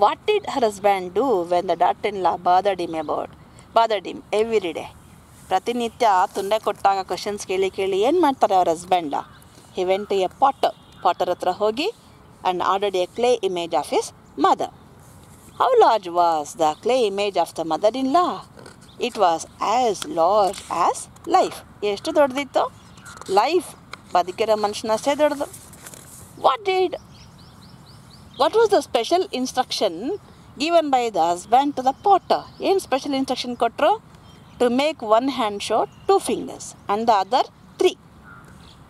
What did her husband do when the daughter in law bothered him every day? ಪ್ರತಿನಿತ್ಯ ತೊಂದರೆ ಕೊಟ್ಟಾಗ ಕ್ವಶನ್ಸ್ ಕೇಳಿ ಏನು ಮಾಡ್ತಾರೆ ಅವ್ರ ಹಸ್ಬೆಂಡ? He went to a potter ಹತ್ರ ಹೋಗಿ and ordered a clay image of his mother. How large was the clay image of the mother in law? It was as large as life. ಎಷ್ಟು ದೊಡ್ಡದಿತ್ತು? ಲೈಫ್, ಬದುಕಿರೋ ಮನುಷ್ಯನಷ್ಟೇ ದೊಡ್ಡದು. What was the special instruction given by the husband to the potter? ಏನು ಸ್ಪೆಷಲ್ ಇನ್ಸ್ಟ್ರಕ್ಷನ್ ಕೊಟ್ಟರು? To make 1 hand show 2 fingers and the other 3.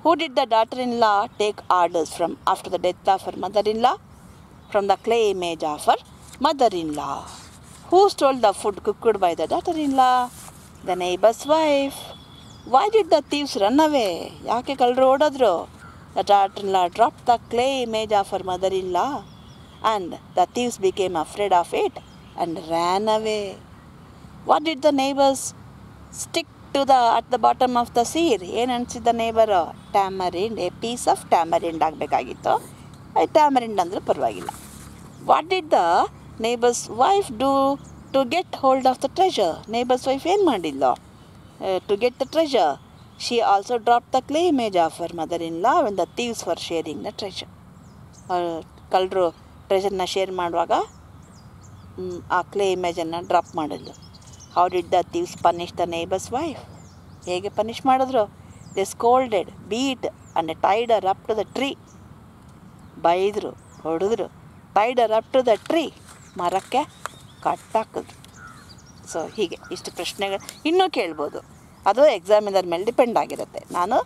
Who did the daughter-in-law take orders from after the death of her mother-in-law? From the clay image of her mother-in-law. Who stole the food cooked by the daughter-in-law? The neighbor's wife. Why did the thieves run away? ಯಾಕೆ ಕಳ್ಳರು ಓಡೋದ್ರು? The daughter-in-law dropped the clay image of her mother-in-law and the thieves became afraid of it and ran away. What did the neighbors stick to at the bottom of the seer? ಏನು ಅನಿಸಿದ್ದ neighbour? Tamarind. A piece of tamarind ಆಗಬೇಕಾಗಿತ್ತು. ಟ್ಯಾಮರಿಂಡ್ ಅಂದರೂ ಪರವಾಗಿಲ್ಲ. What did the neighbour's wife do to get hold of the treasure? Neighbour's wife ಏನು ಮಾಡಿದ್ಲು to get the treasure? She also drop the clay image of her mother in law when the thieves for sharing the treasure. ಕಳ್ಳರು ಟ್ರೆಷರ್ನ ಶೇರ್ ಮಾಡುವಾಗ ಆ ಕ್ಲೇ ಇಮೇಜನ್ನು ಡ್ರಾಪ್ ಮಾಡಿದ್ಲು. How did the thieves punish the neighbour's wife? ಹೇಗೆ ಪನಿಷ್ ಮಾಡಿದ್ರು? They scolded, beat and tied her up to the tree. ಬೈದರು, ಹೊಡೆದ್ರು. Tied her up to the tree, ಮರಕ್ಕೆ ಕಟ್ಟಾಕಿದ್ರು. ಸೊ ಹೀಗೆ ಇಷ್ಟು ಪ್ರಶ್ನೆಗಳು ಇನ್ನೂ ಕೇಳ್ಬೋದು. ಅದು ಎಕ್ಸಾಮಿನರ್ ಮೇಲೆ ಡಿಪೆಂಡ್ ಆಗಿರುತ್ತೆ. ನಾನು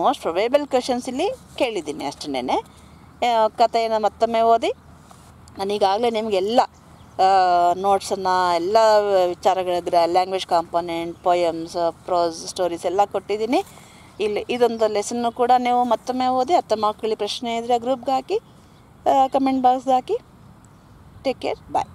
ಮೋಸ್ಟ್ ಪ್ರೊಬೇಬಲ್ ಕ್ವೆಶನ್ಸ್ ಇಲ್ಲಿ ಕೇಳಿದ್ದೀನಿ ಅಷ್ಟನ್ನೇ. ಕಥೆಯನ್ನು ಮತ್ತೊಮ್ಮೆ ಓದಿ ನಾನು ಈಗಾಗಲೇ ನಿಮಗೆಲ್ಲ ನೋಟ್ಸನ್ನು ಎಲ್ಲ ವಿಚಾರಗಳ language component, poems, prose, stories ಎಲ್ಲ ಕೊಟ್ಟಿದ್ದೀನಿ. ಇಲ್ಲಿ ಇದೊಂದು ಲೆಸನ್ನು ಕೂಡ ನೀವು ಮತ್ತೊಮ್ಮೆ ಓದಿ ಅರ್ಥ ಮಾಡ್ಕೊಳ್ಳಿ. ಪ್ರಶ್ನೆ ಇದ್ದರೆ ಗ್ರೂಪ್ಗೆ ಹಾಕಿ, ಕಮೆಂಟ್ ಬಾಕ್ಸ್ಗೆ ಹಾಕಿ. ಟೇಕ್ ಕೇರ್, ಬಾಯ್.